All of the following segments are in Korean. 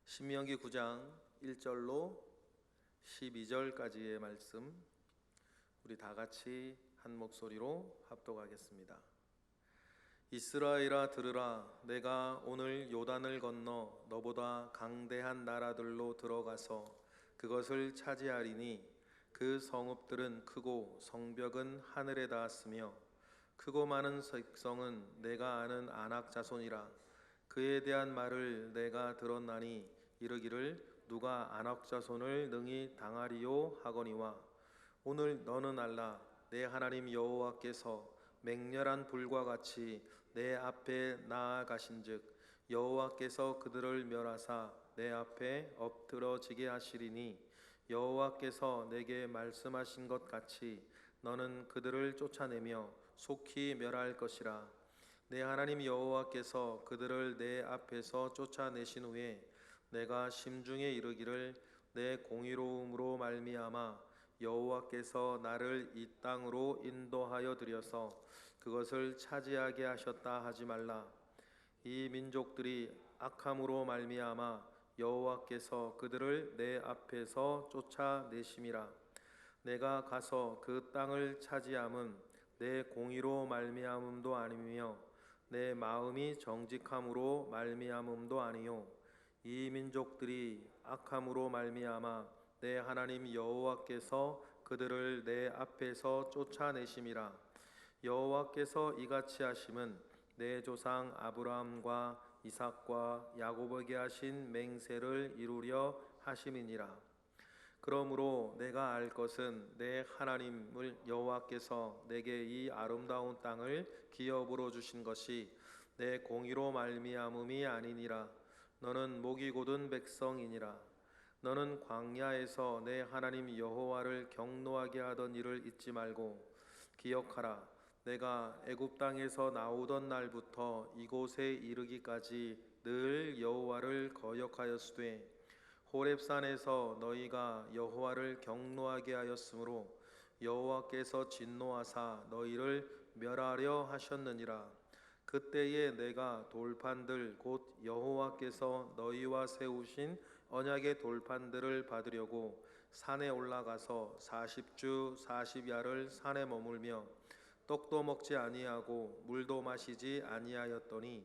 신명기 9장 1절로 12절까지의 말씀, 우리 다 같이 한 목소리로 합독하겠습니다. 이스라엘아 들으라. 내가 오늘 요단을 건너 너보다 강대한 나라들로 들어가서 그것을 차지하리니 그 성읍들은 크고 성벽은 하늘에 닿았으며 크고 많은 백성은 내가 아는 아낙 자손이라. 그에 대한 말을 내가 들었나니 이르기를 누가 아낙 자손을 능히 당하리요 하거니와 오늘 너는 알라. 내 하나님 여호와께서 맹렬한 불과 같이 내 앞에 나아가신즉 여호와께서 그들을 멸하사 내 앞에 엎드러지게 하시리니 여호와께서 내게 말씀하신 것 같이 너는 그들을 쫓아내며 속히 멸할 것이라. 내 하나님 여호와께서 그들을 내 앞에서 쫓아내신 후에 내가 심중에 이르기를 내 공의로움으로 말미암아 여호와께서 나를 이 땅으로 인도하여 들여서 그것을 차지하게 하셨다 하지 말라. 이 민족들이 악함으로 말미암아 여호와께서 그들을 내 앞에서 쫓아내심이라. 내가 가서 그 땅을 차지함은 내 공의로 말미암음도 아니며 내 마음이 정직함으로 말미암음도 아니요 이 민족들이 악함으로 말미암아 내 하나님 여호와께서 그들을 내 앞에서 쫓아내심이라. 여호와께서 이같이 하심은 내 조상 아브라함과 이삭과 야곱에게 하신 맹세를 이루려 하심이니라. 그러므로 내가 알 것은 내 하나님을 여호와께서 내게 이 아름다운 땅을 기업으로 주신 것이 내 공의로 말미암음이 아니니라. 너는 목이 곧은 백성이니라. 너는 광야에서 내 하나님 여호와를 경노하게 하던 일을 잊지 말고 기억하라. 내가 애굽 땅에서 나오던 날부터 이곳에 이르기까지 늘 여호와를 거역하였으되 호렙산에서 너희가 여호와를 경노하게 하였으므로 여호와께서 진노하사 너희를 멸하려 하셨느니라. 그때에 내가 돌판들 곧 여호와께서 너희와 세우신 언약의 돌판들을 받으려고 산에 올라가서 40주 40야를 산에 머물며 떡도 먹지 아니하고 물도 마시지 아니하였더니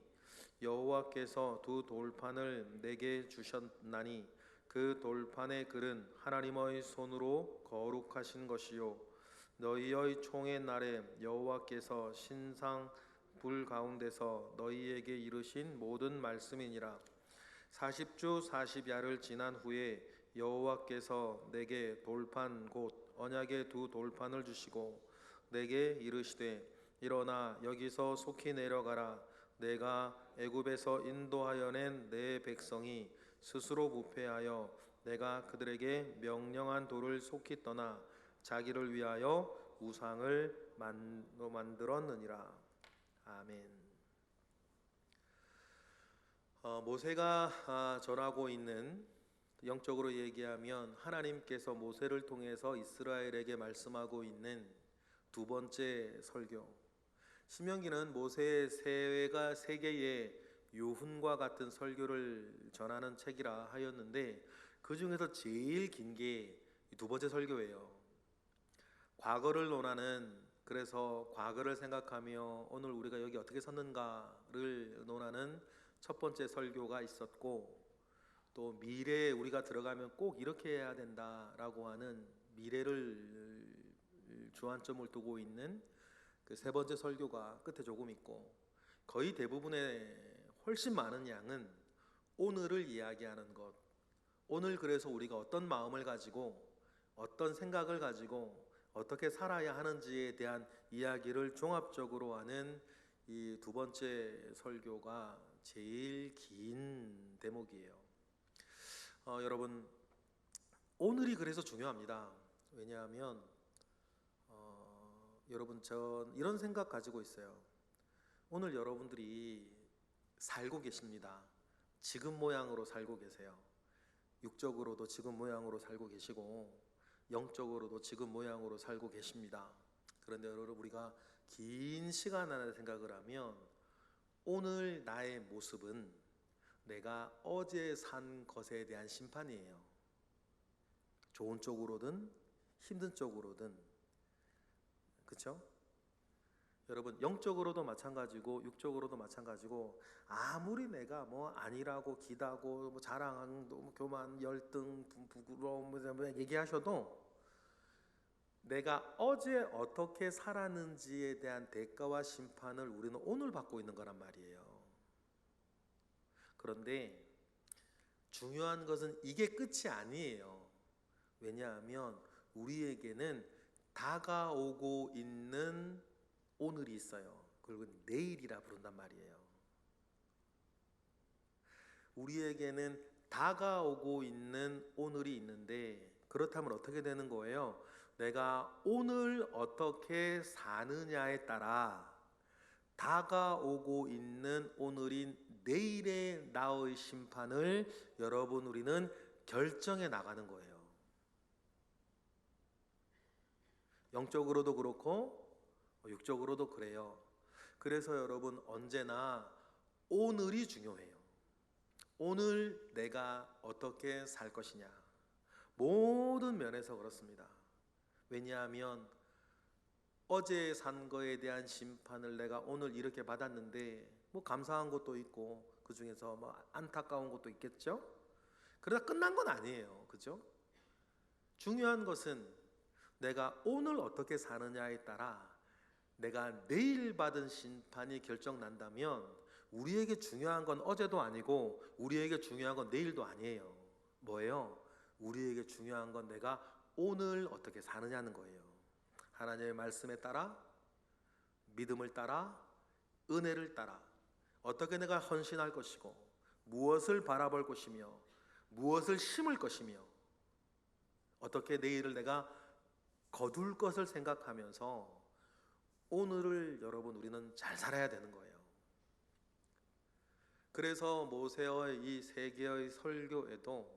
여호와께서 두 돌판을 내게 주셨나니 그 돌판의 글은 하나님의 손으로 거룩하신 것이요 너희의 총의 날에 여호와께서 신상 불 가운데서 너희에게 이르신 모든 말씀이니라. 40주 40야를 지난 후에 여호와께서 내게 돌판 곧 언약의 두 돌판을 주시고 내게 이르시되 일어나 여기서 속히 내려가라. 내가 애굽에서 인도하여 낸 내 백성이 스스로 부패하여 내가 그들에게 명령한 돌을 속히 떠나 자기를 위하여 우상을 만들었느니라. 아멘. 모세가 전하고 있는, 영적으로 얘기하면 하나님께서 모세를 통해서 이스라엘에게 말씀하고 있는 두 번째 설교. 신명기는 모세의 세 개의 요훈과 같은 설교를 전하는 책이라 하였는데 그 중에서 제일 긴 게 두 번째 설교예요. 과거를 논하는, 그래서 과거를 생각하며 오늘 우리가 여기 어떻게 섰는가를 논하는 첫 번째 설교가 있었고, 또 미래에 우리가 들어가면 꼭 이렇게 해야 된다라고 하는 미래를 주안점을 두고 있는 그 세 번째 설교가 끝에 조금 있고, 거의 대부분의 훨씬 많은 양은 오늘을 이야기하는 것, 오늘 그래서 우리가 어떤 마음을 가지고 어떤 생각을 가지고 어떻게 살아야 하는지에 대한 이야기를 종합적으로 하는 이 두 번째 설교가 제일 긴 대목이에요. 여러분, 오늘이 그래서 중요합니다. 왜냐하면 여러분, 전 이런 생각 가지고 있어요. 오늘 여러분들이 살고 계십니다. 지금 모양으로 살고 계세요. 육적으로도 지금 모양으로 살고 계시고 영적으로도 지금 모양으로 살고 계십니다. 그런데 여러분, 우리가 긴 시간 안에 생각을 하면 오늘 나의 모습은 내가 어제 산 것에 대한 심판이에요. 좋은 쪽으로든 힘든 쪽으로든. 그렇죠? 여러분, 영적으로도 마찬가지고 육적으로도 마찬가지고, 아무리 내가 뭐 아니라고 기다고 뭐 자랑하는 뭐 교만, 열등, 부끄러움 뭐 얘기하셔도 내가 어제 어떻게 살았는지에 대한 대가와 심판을 우리는 오늘 받고 있는 거란 말이에요. 그런데 중요한 것은 이게 끝이 아니에요. 왜냐하면 우리에게는 다가오고 있는 오늘이 있어요. 그리고 내일이라 부른단 말이에요. 우리에게는 다가오고 있는 오늘이 있는데, 그렇다면 어떻게 되는 거예요? 내가 오늘 어떻게 사느냐에 따라 다가오고 있는 오늘인 내일의 나의 심판을 여러분, 우리는 결정해 나가는 거예요. 영적으로도 그렇고 육적으로도 그래요. 그래서 여러분, 언제나 오늘이 중요해요. 오늘 내가 어떻게 살 것이냐, 모든 면에서 그렇습니다. 왜냐하면 어제 산 거에 대한 심판을 내가 오늘 이렇게 받았는데, 뭐 감사한 것도 있고 그 중에서 뭐 안타까운 것도 있겠죠. 그러다 끝난 건 아니에요. 그죠? 중요한 것은 내가 오늘 어떻게 사느냐에 따라 내가 내일 받은 심판이 결정난다면, 우리에게 중요한 건 어제도 아니고 우리에게 중요한 건 내일도 아니에요. 뭐예요? 우리에게 중요한 건 내가 오늘 어떻게 사느냐는 거예요. 하나님의 말씀에 따라, 믿음을 따라, 은혜를 따라 어떻게 내가 헌신할 것이고, 무엇을 바라볼 것이며, 무엇을 심을 것이며, 어떻게 내일을 내가 거둘 것을 생각하면서 오늘을 여러분, 우리는 잘 살아야 되는 거예요. 그래서 모세의 이 세 개의 설교에도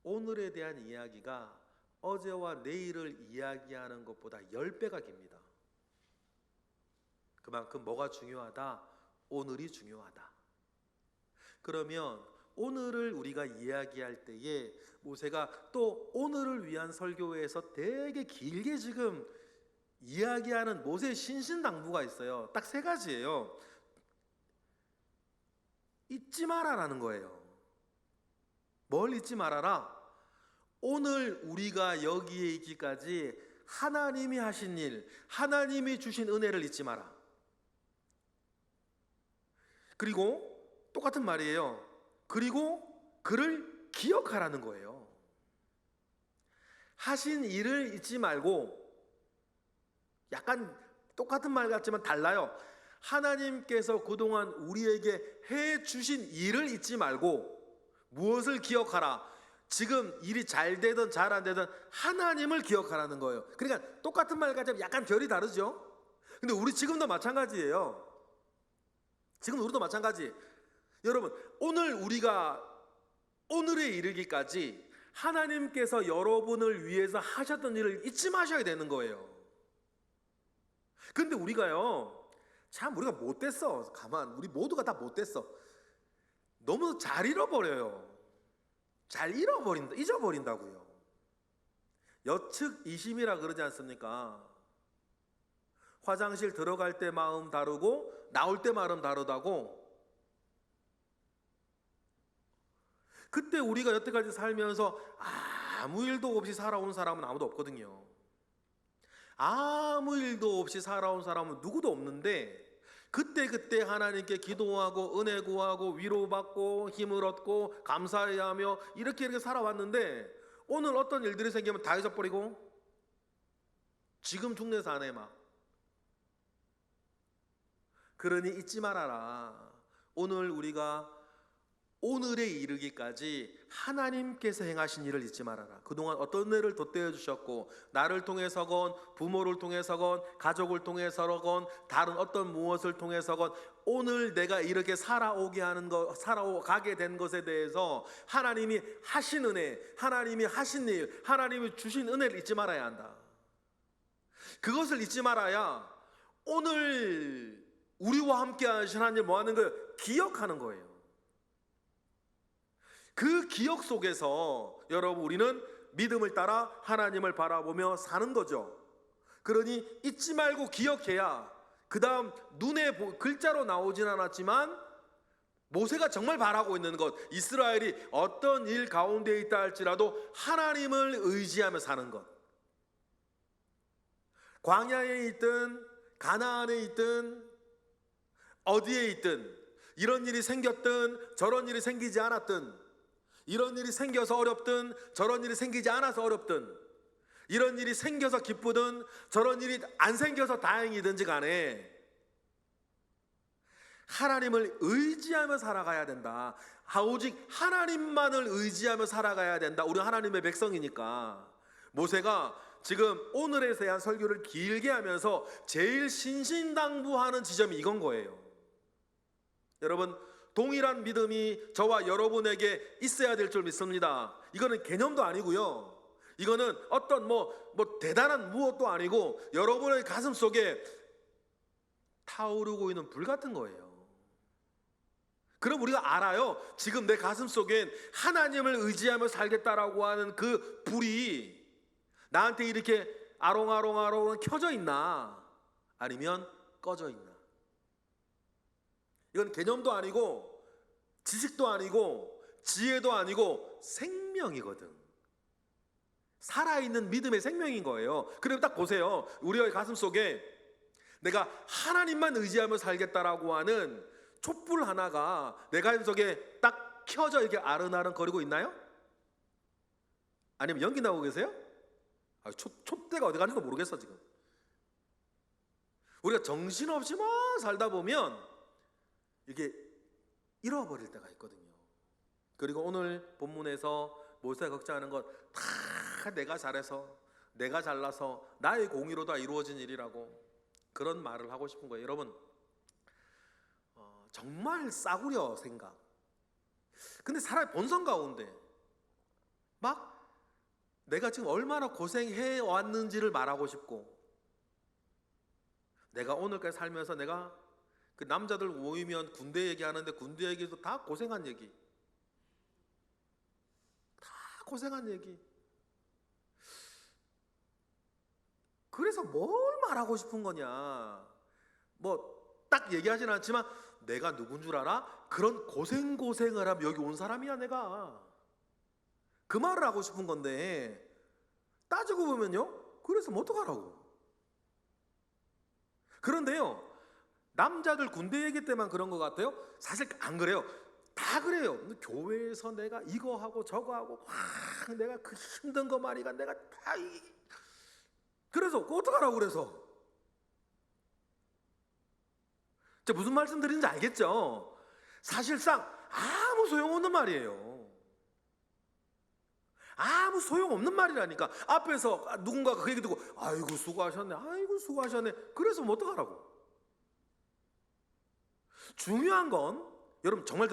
오늘에 대한 이야기가 어제와 내일을 이야기하는 것보다 10배가 깁니다. 그만큼 뭐가 중요하다? 오늘이 중요하다. 그러면 오늘을 우리가 이야기할 때에 모세가 또 오늘을 위한 설교에서 되게 길게 지금 이야기하는 모세의 신신당부가 있어요. 딱 3가지예요. 잊지 마라라는 거예요. 뭘 잊지 말아라? 오늘 우리가 여기에 있기까지 하나님이 하신 일, 하나님이 주신 은혜를 잊지 마라. 그리고 똑같은 말이에요. 그리고 그를 기억하라는 거예요. 하신 일을 잊지 말고, 약간 똑같은 말 같지만 달라요. 하나님께서 그동안 우리에게 해 주신 일을 잊지 말고 무엇을 기억하라? 지금 일이 잘 되든 잘 안 되든 하나님을 기억하라는 거예요. 그러니까 똑같은 말 같지만 약간 결이 다르죠. 근데 우리 지금도 마찬가지예요. 지금 우리도 마찬가지. 여러분, 오늘 우리가 오늘에 이르기까지 하나님께서 여러분을 위해서 하셨던 일을 잊지 마셔야 되는 거예요. 근데 우리가요, 참 우리가 못됐어. 우리 모두가 다 못됐어. 너무 잘 잃어버려요. 잘 잊어버린다고요. 여측 이심이라 그러지 않습니까? 화장실 들어갈 때 마음 다르고 나올 때 마음 다르다고. 그때 우리가 여태까지 살면서 아무 일도 없이 살아온 사람은 아무도 없거든요. 아무 일도 없이 살아온 사람은 누구도 없는데, 그때 하나님께 기도하고 은혜 구하고 위로받고 힘을 얻고 감사해야 하며 이렇게 살아왔는데, 오늘 어떤 일들이 생기면 다 잊어버리고 지금 죽네 사네 막. 그러니 잊지 말아라. 오늘 우리가 오늘에 이르기까지 하나님께서 행하신 일을 잊지 말아라. 그동안 어떤 일을 덧대어 주셨고, 나를 통해서건 부모를 통해서건 가족을 통해서건 다른 어떤 무엇을 통해서건 오늘 내가 이렇게 살아가게 된 것에 대해서 하나님이 하신 은혜, 하나님이 하신 일, 하나님이 주신 은혜를 잊지 말아야 한다. 그것을 잊지 말아야 오늘 우리와 함께 하신 하나님 뭐 하는 거예요? 기억하는 거예요. 그 기억 속에서 여러분 우리는 믿음을 따라 하나님을 바라보며 사는 거죠. 그러니 잊지 말고 기억해야 그 다음 눈에 글자로 나오진 않았지만 모세가 정말 바라고 있는 것, 이스라엘이 어떤 일 가운데 있다 할지라도 하나님을 의지하며 사는 것. 광야에 있든 가나안에 있든 어디에 있든 이런 일이 생겼든 저런 일이 생기지 않았든, 이런 일이 생겨서 어렵든 저런 일이 생기지 않아서 어렵든, 이런 일이 생겨서 기쁘든 저런 일이 안 생겨서 다행이든지 간에 하나님을 의지하며 살아가야 된다. 오직 하나님만을 의지하며 살아가야 된다. 우리 하나님의 백성이니까. 모세가 지금 오늘에 대한 설교를 길게 하면서 제일 신신당부하는 지점이 이건 거예요. 여러분, 동일한 믿음이 저와 여러분에게 있어야 될 줄 믿습니다. 이거는 개념도 아니고요, 이거는 어떤 대단한 무엇도 아니고 여러분의 가슴 속에 타오르고 있는 불 같은 거예요. 그럼 우리가 알아요. 지금 내 가슴 속엔 하나님을 의지하며 살겠다라고 하는 그 불이 나한테 이렇게 아롱아롱 켜져 있나 아니면 꺼져 있나. 이건 개념도 아니고 지식도 아니고 지혜도 아니고 생명이거든. 살아있는 믿음의 생명인 거예요. 그럼 딱 보세요. 우리의 가슴 속에 내가 하나님만 의지하며 살겠다라고 하는 촛불 하나가 내 가슴 속에 딱 켜져 이렇게 아른아른 거리고 있나요? 아니면 연기 나오고 계세요? 촛대가 어디 가는지도 모르겠어 지금. 우리가 정신없이만 살다 보면 이게 잃어버릴 때가 있거든요. 그리고 오늘 본문에서 모세가 걱정하는 것 다 내가 잘해서, 내가 잘나서 나의 공의로 다 이루어진 일이라고 그런 말을 하고 싶은 거예요. 여러분, 정말 싸구려 생각. 근데 사람의 본성 가운데 막 내가 지금 얼마나 고생해 왔는지를 말하고 싶고, 내가 오늘까지 살면서 내가 그 남자들 모이면 군대 얘기하는데 군대 얘기도 다 고생한 얘기, 다 고생한 얘기. 그래서 뭘 말하고 싶은 거냐, 딱 얘기하진 않지만 내가 누군 줄 알아? 그런 고생을 하면 여기 온 사람이야. 내가 그 말을 하고 싶은 건데 따지고 보면요, 그래서 뭐 어떡하라고. 그런데요, 남자들 군대 얘기 때만 그런 것 같아요? 사실 안 그래요. 다 그래요. 교회에서 내가 이거 하고 저거 하고 내가 그 힘든 거 말이가 내가 다 그래서 어떡하라고. 그래서 무슨 말씀 드리는지 알겠죠? 사실상 아무 소용없는 말이에요. 아무 소용없는 말이라니까. 앞에서 누군가가 그 얘기 듣고 아이고 수고하셨네, 아이고 수고하셨네. 그래서 뭐 어떡하라고. 중요한 건 여러분 정말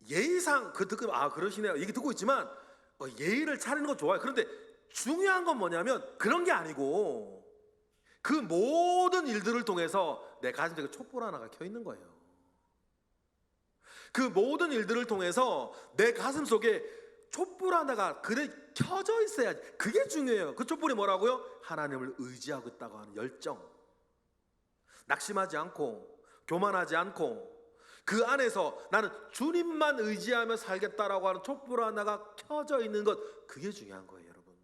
예의상 그러시네요 얘기 듣고 있지만 예의를 차리는 거 좋아요. 그런데 중요한 건 뭐냐면 그런 게 아니고 그 모든 일들을 통해서 내 가슴 속에 촛불 하나가 켜 있는 거예요. 그 모든 일들을 통해서 내 가슴 속에 촛불 하나가 그래 켜져 있어야지. 그게 중요해요. 그 촛불이 뭐라고요? 하나님을 의지하고 있다고 하는 열정. 낙심하지 않고 교만하지 않고 그 안에서 나는 주님만 의지하며 살겠다라고 하는 촛불 하나가 켜져 있는 것, 그게 중요한 거예요. 여러분,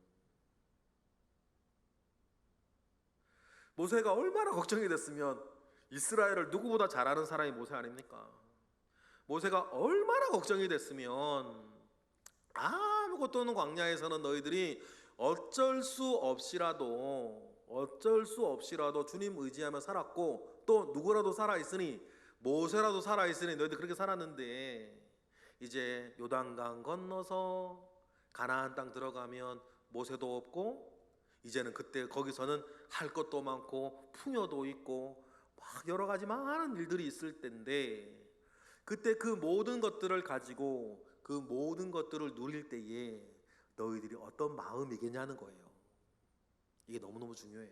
모세가 얼마나 걱정이 됐으면 이스라엘을 누구보다 잘 아는 사람이 모세 아닙니까? 모세가 얼마나 걱정이 됐으면 아무것도 없는 광야에서는 너희들이 어쩔 수 없이라도 주님 의지하며 살았고, 또 누구라도 살아있으니, 모세라도 살아있으니 너희들 그렇게 살았는데 이제 요단강 건너서 가나안 땅 들어가면 모세도 없고 이제는 그때 거기서는 할 것도 많고 풍요도 있고 막 여러 가지 많은 일들이 있을 때인데, 그때 그 모든 것들을 가지고 그 모든 것들을 누릴 때에 너희들이 어떤 마음이겠냐는 거예요. 이게 너무너무 중요해요.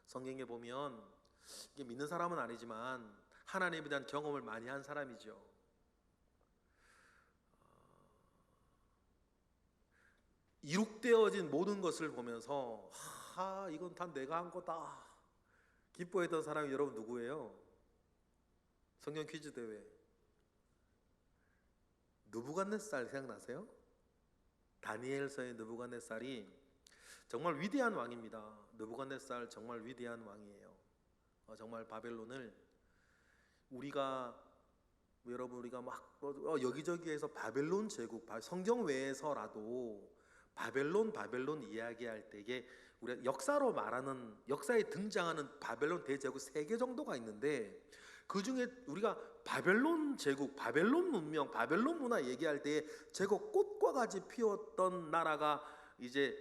성경에 보면 이게 믿는 사람은 아니지만 하나님에 대한 경험을 많이 한 사람이죠. 이룩되어진 모든 것을 보면서 이건 다 내가 한 거다 기뻐했던 사람이 여러분 누구예요? 성경 퀴즈 대회 느부갓네살 생각나세요? 다니엘서의 느부갓네살이 정말 위대한 왕입니다. 느부갓네살 정말 위대한 왕이에요. 정말 바벨론을 우리가 막 여기저기에서 바벨론 제국, 성경 외에서라도 바벨론 이야기할 때에 우리가 역사로 말하는, 역사에 등장하는 바벨론 대제국 3개 정도가 있는데, 그 중에 우리가 바벨론 제국, 바벨론 문명, 바벨론 문화 얘기할 때에 제국 꽃과 같이 피웠던 나라가 이제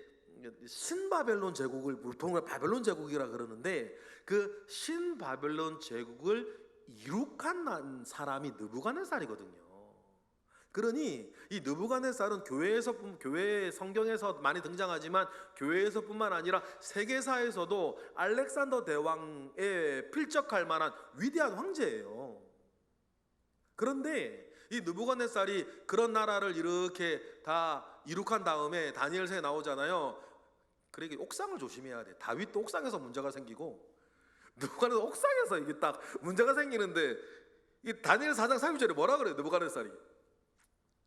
신바벨론 제국을 보통 바벨론 제국이라 그러는데, 그 신바벨론 제국을 이룩한 사람이 느부갓네살이거든요. 그러니 이 느부갓네살은 교회 성경에서 많이 등장하지만 교회에서뿐만 아니라 세계사에서도 알렉산더 대왕에 필적할 만한 위대한 황제예요. 그런데 이 느부갓네살이 그런 나라를 이렇게 다 이룩한 다음에 다니엘서에 나오잖아요. 그러니까 옥상을 조심해야 돼. 다윗도 옥상에서 문제가 생기고 느부갓네살 옥상에서 이게 딱 문제가 생기는데, 이 다니엘 4장 3절에 뭐라 그래요? 느부갓네살이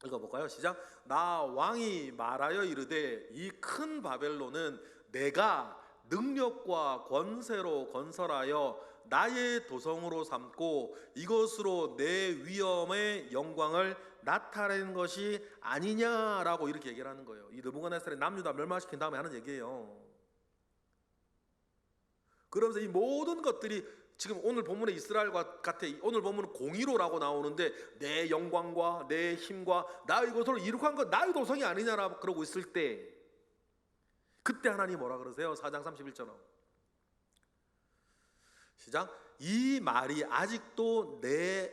읽어볼까요? 시작. 나 왕이 말하여 이르되 이 큰 바벨론은 내가 능력과 권세로 건설하여 나의 도성으로 삼고 이것으로 내 위엄의 영광을 나타내는 것이 아니냐라고 이렇게 얘기를 하는 거예요. 이 느부갓네살이 남유다 멸망시킨 다음에 하는 얘기예요. 그러면서 이 모든 것들이 지금 오늘 본문의 이스라엘과 같아. 오늘 본문은 공의로라고 나오는데 내 영광과 내 힘과 나의 것으로 이룩한 것 나의 도성이 아니냐라고 그러고 있을 때, 그때 하나님 뭐라 그러세요? 4장 31절로 시작. 이 말이 아직도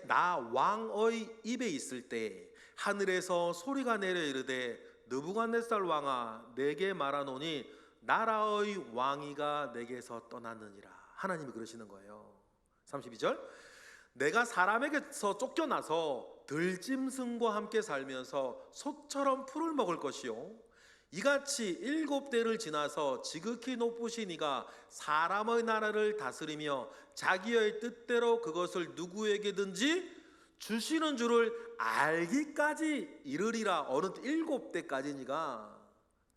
나 왕의 입에 있을 때 하늘에서 소리가 내려 이르되 느부갓네살 왕아 내게 말하노니 나라의 왕위가 내게서 떠났느니라. 하나님이 그러시는 거예요. 32절. 내가 사람에게서 쫓겨나서 들짐승과 함께 살면서 소처럼 풀을 먹을 것이요 이같이 7대를 지나서 지극히 높으신 이가 사람의 나라를 다스리며 자기의 뜻대로 그것을 누구에게든지 주시는 줄을 알기까지 이르리라. 어느 7대까지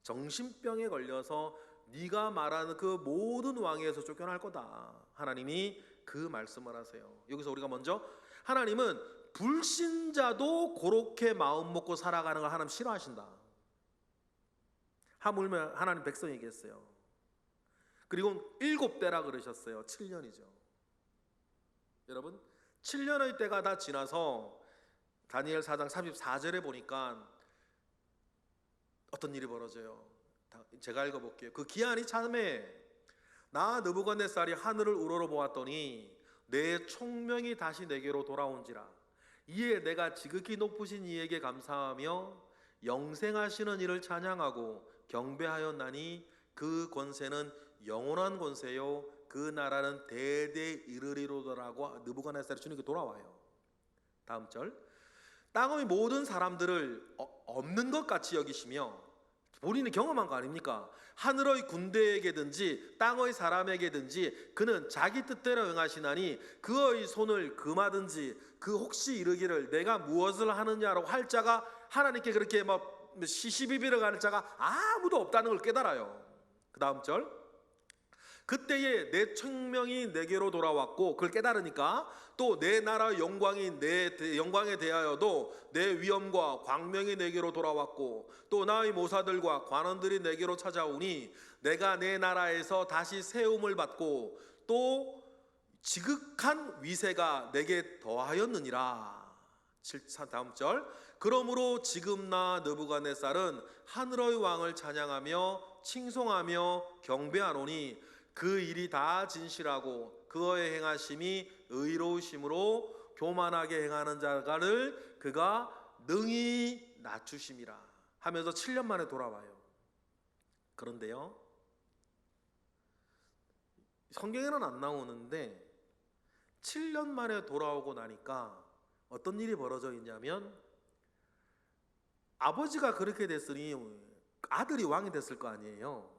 정신병에 걸려서 네가 말하는 그 모든 왕에서 쫓겨날 거다. 하나님이 그 말씀을 하세요. 여기서 우리가 먼저, 하나님은 불신자도 그렇게 마음 먹고 살아가는 걸 하나님 싫어하신다. 하물며 하나님 백성 얘기했어요. 그리고 7대라 그러셨어요. 7년이죠. 여러분 7년의 때가 다 지나서 다니엘 4장 34절에 보니까 어떤 일이 벌어져요. 제가 읽어볼게요. 그 기한이 참에 나 느부갓네살이 하늘을 우러러 보았더니 내 총명이 다시 내게로 돌아온지라. 이에 내가 지극히 높으신 이에게 감사하며 영생하시는 이를 찬양하고 경배하였나니 그 권세는 영원한 권세요 그 나라는 대대 이르리로더라고 느부갓네살이 주님께 돌아와요. 다음 절. 땅의 모든 사람들을 없는 것 같이 여기시며, 본인이 경험한 거 아닙니까? 하늘의 군대에게든지 땅의 사람에게든지 그는 자기 뜻대로 응하시나니 그의 손을 금하든지 그 혹시 이르기를 내가 무엇을 하느냐라고 할 자가, 하나님께 그렇게 막 시시비비를 가는 자가 아무도 없다는 걸 깨달아요. 그 다음 절. 그때에 내 청명이 내게로 돌아왔고, 그걸 깨달으니까 또 내 나라의 영광이 내 영광에 대하여도 내 위엄과 광명이 내게로 돌아왔고, 또 나의 모사들과 관원들이 내게로 찾아오니 내가 내 나라에서 다시 세움을 받고 또 지극한 위세가 내게 더하였느니라. 다음 절. 그러므로 지금 나 느부갓네살은 하늘의 왕을 찬양하며 칭송하며 경배하노니 그 일이 다 진실하고 그의 행하심이 의로우심으로 교만하게 행하는 자를 그가 능히 낮추심이라 하면서 7년 만에 돌아와요. 그런데요, 성경에는 안 나오는데 7년 만에 돌아오고 나니까 어떤 일이 벌어져 있냐면, 아버지가 그렇게 됐으니 아들이 왕이 됐을 거 아니에요.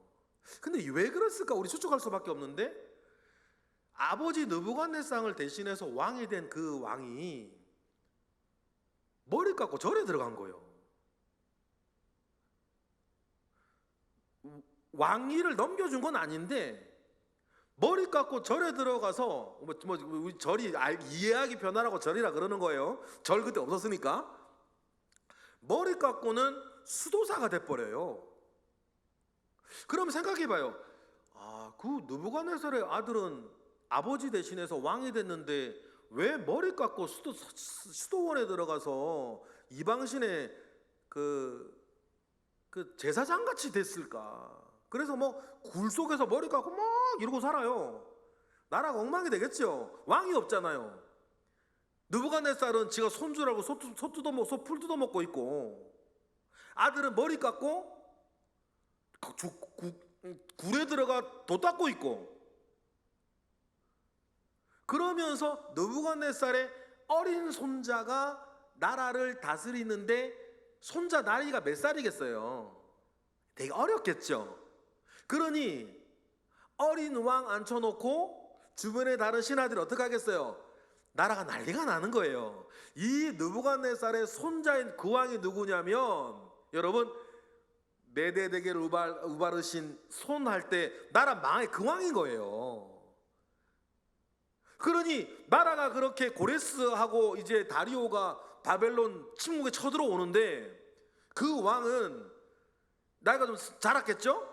근데 왜 그랬을까? 우리 추측할 수밖에 없는데, 아버지 느부갓네살을 대신해서 왕이 된 그 왕이 머리 깎고 절에 들어간 거예요. 왕위를 넘겨준 건 아닌데 머리 깎고 절에 들어가서 우리 절이 이해하기 편하라고 절이라 그러는 거예요. 절 그때 없었으니까. 머리 깎고는 수도사가 돼버려요. 그럼 생각해봐요. 그 느부갓네살의 아들은 아버지 대신해서 왕이 됐는데 왜 머리 깎고 수도원에 들어가서 이방신의 그 제사장 같이 됐을까? 그래서 뭐 굴 속에서 머리 깎고 막 이러고 살아요. 나라가 엉망이 되겠죠. 왕이 없잖아요. 느부갓네살은 지가 손주라고 소 풀 뜯어먹고 있고, 아들은 머리 깎고 굴에 들어가 도 닦고 있고, 그러면서 느부갓네살의 어린 손자가 나라를 다스리는데, 손자 나이가 몇 살이겠어요? 되게 어렸겠죠. 그러니 어린 왕 앉혀놓고 주변의 다른 신하들이 어떻게 하겠어요? 나라가 난리가 나는 거예요. 이 느부갓네살의 손자인 그 왕이 누구냐면, 여러분, 메데데겔 우바르신 손 할 때 나라 망해 그 왕인 거예요. 그러니 나라가 그렇게 고레스하고 이제 다리오가 바벨론 침묵에 쳐들어오는데, 그 왕은 나이가 좀 자랐겠죠?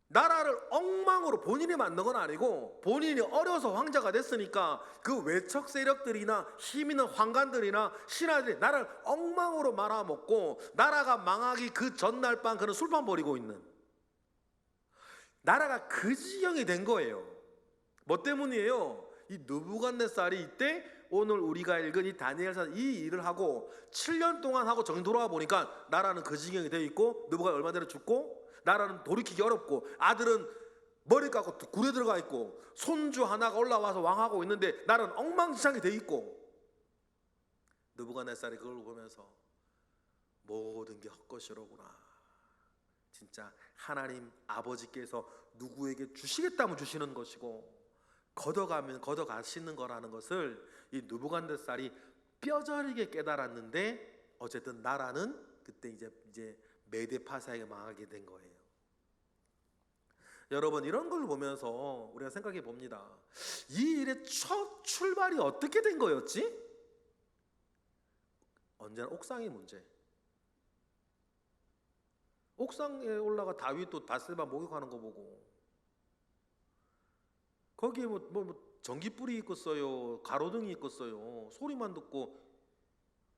나라를 엉망으로 본인이 만든 건 아니고 본인이 어려서 황제가 됐으니까 그 외척 세력들이나 힘 있는 황관들이나 신하들이 나라를 엉망으로 말아먹고, 나라가 망하기 그 전날 밤 그는 술판 벌이고 있는, 나라가 그 지경이 된 거예요. 뭐 때문이에요? 이 느부갓네살이 이때 오늘 우리가 읽은 이 다니엘서 이 일을 하고 7년 동안 하고 정신 돌아와 보니까 나라는 그 지경이 되어 있고, 느부갓 얼마 전에 죽고, 나라는 돌이키기 어렵고, 아들은 머리 깎고 굴에 들어가 있고, 손주 하나가 올라와서 왕하고 있는데 나라는 엉망진창이 되어 있고, 느부갓네살이 그걸 보면서 모든 게 헛것이로구나. 진짜 하나님 아버지께서 누구에게 주시겠다면 주시는 것이고 걷어가면 걷어가시는 거라는 것을 이 느부갓네살이 뼈저리게 깨달았는데, 어쨌든 나라는 그때 이제 메데파사에게 망하게 된 거예요. 여러분, 이런 걸 보면서 우리가 생각해 봅니다. 이 일의 첫 출발이 어떻게 된 거였지? 언제나 옥상의 문제. 옥상에 올라가 다윗 또 바세바 목욕하는 거 보고, 거기에 뭐 전기불이 있겠어요, 가로등이 있겠어요. 소리만 듣고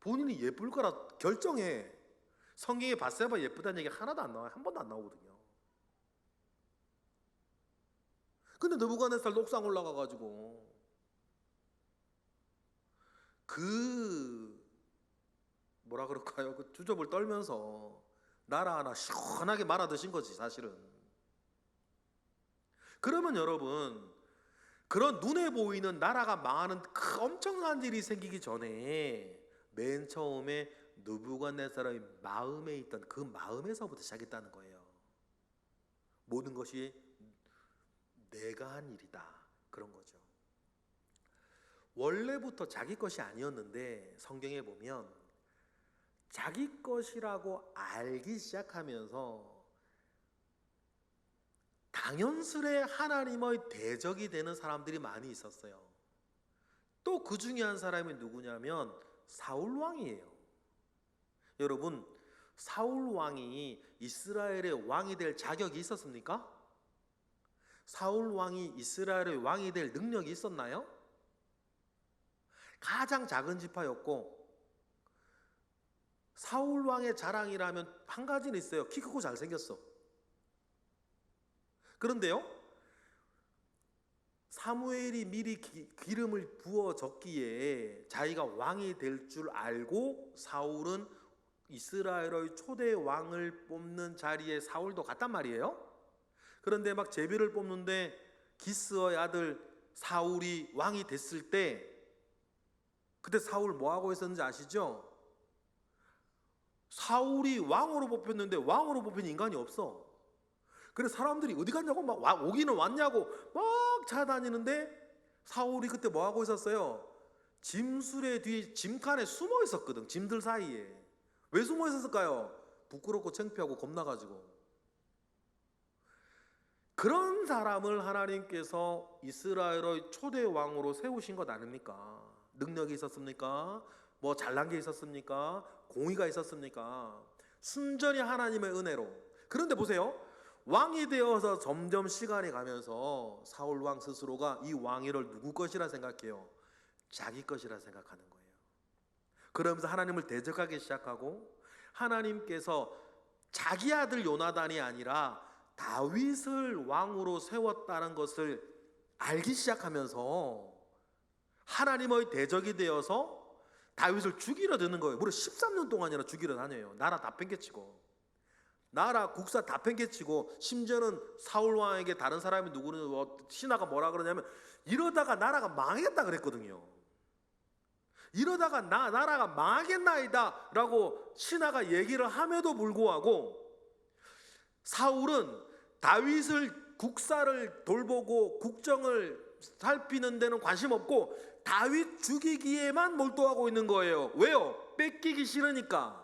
본인이 예쁠 거라 결정해. 성경에 바세바 예쁘다는 얘기 하나도 안 나와요. 한 번도 안 나오거든요. 근데 느부갓네살도 옥상 올라가가지고 뭐라 그럴까요? 그 주접을 떨면서 나라 하나 시원하게 말아 드신 거지, 사실은. 그러면 여러분, 그런 눈에 보이는 나라가 망하는 그 엄청난 일이 생기기 전에 맨 처음에 느부갓네살의 마음에 있던 그 마음에서부터 시작했다는 거예요. 모든 것이 내가 한 일이다, 그런 거죠. 원래부터 자기 것이 아니었는데 성경에 보면 자기 것이라고 알기 시작하면서 당연스레 하나님의 대적이 되는 사람들이 많이 있었어요. 또 그 중에 한 사람이 누구냐면 사울 왕이에요. 여러분, 사울 왕이 이스라엘의 왕이 될 자격이 있었습니까? 사울 왕이 이스라엘의 왕이 될 능력이 있었나요? 가장 작은 지파였고, 사울 왕의 자랑이라면 한 가지는 있어요. 키 크고 잘생겼어. 그런데요, 사무엘이 미리 기름을 부어줬기에 자기가 왕이 될 줄 알고 사울은 이스라엘의 초대 왕을 뽑는 자리에 사울도 갔단 말이에요. 그런데 막 제비를 뽑는데 기스의 아들 사울이 왕이 됐을 때, 그때 사울 뭐 하고 있었는지 아시죠? 사울이 왕으로 뽑혔는데 왕으로 뽑힌 인간이 없어. 그래서 사람들이 어디 갔냐고 막 오기는 왔냐고 막 찾아다니는데 사울이 그때 뭐 하고 있었어요? 짐수레 뒤에 짐칸에 숨어 있었거든. 짐들 사이에. 왜 숨어 있었을까요? 부끄럽고 창피하고 겁나가지고. 그런 사람을 하나님께서 이스라엘의 초대 왕으로 세우신 것 아닙니까? 능력이 있었습니까? 뭐 잘난 게 있었습니까? 공의가 있었습니까? 순전히 하나님의 은혜로. 그런데 보세요, 왕이 되어서 점점 시간이 가면서 사울 왕 스스로가 이 왕위를 누구 것이라 생각해요? 자기 것이라 생각하는 거예요. 그러면서 하나님을 대적하기 시작하고, 하나님께서 자기 아들 요나단이 아니라 다윗을 왕으로 세웠다는 것을 알기 시작하면서 하나님의 대적이 되어서 다윗을 죽이려 드는 거예요. 무려 13년 동안이나 죽이려 다녀요. 나라 다 팽개치고, 나라 국사 다 팽개치고, 심지어는 사울 왕에게 다른 사람이 누구는 신하가 뭐라 그러냐면 이러다가 나라가 망하겠다 그랬거든요. 이러다가 나라가 망하겠나이다 라고 신하가 얘기를 함에도 불구하고 사울은 다윗을 국사를 돌보고 국정을 살피는 데는 관심 없고 다윗 죽이기에만 몰두하고 있는 거예요. 왜요? 뺏기기 싫으니까.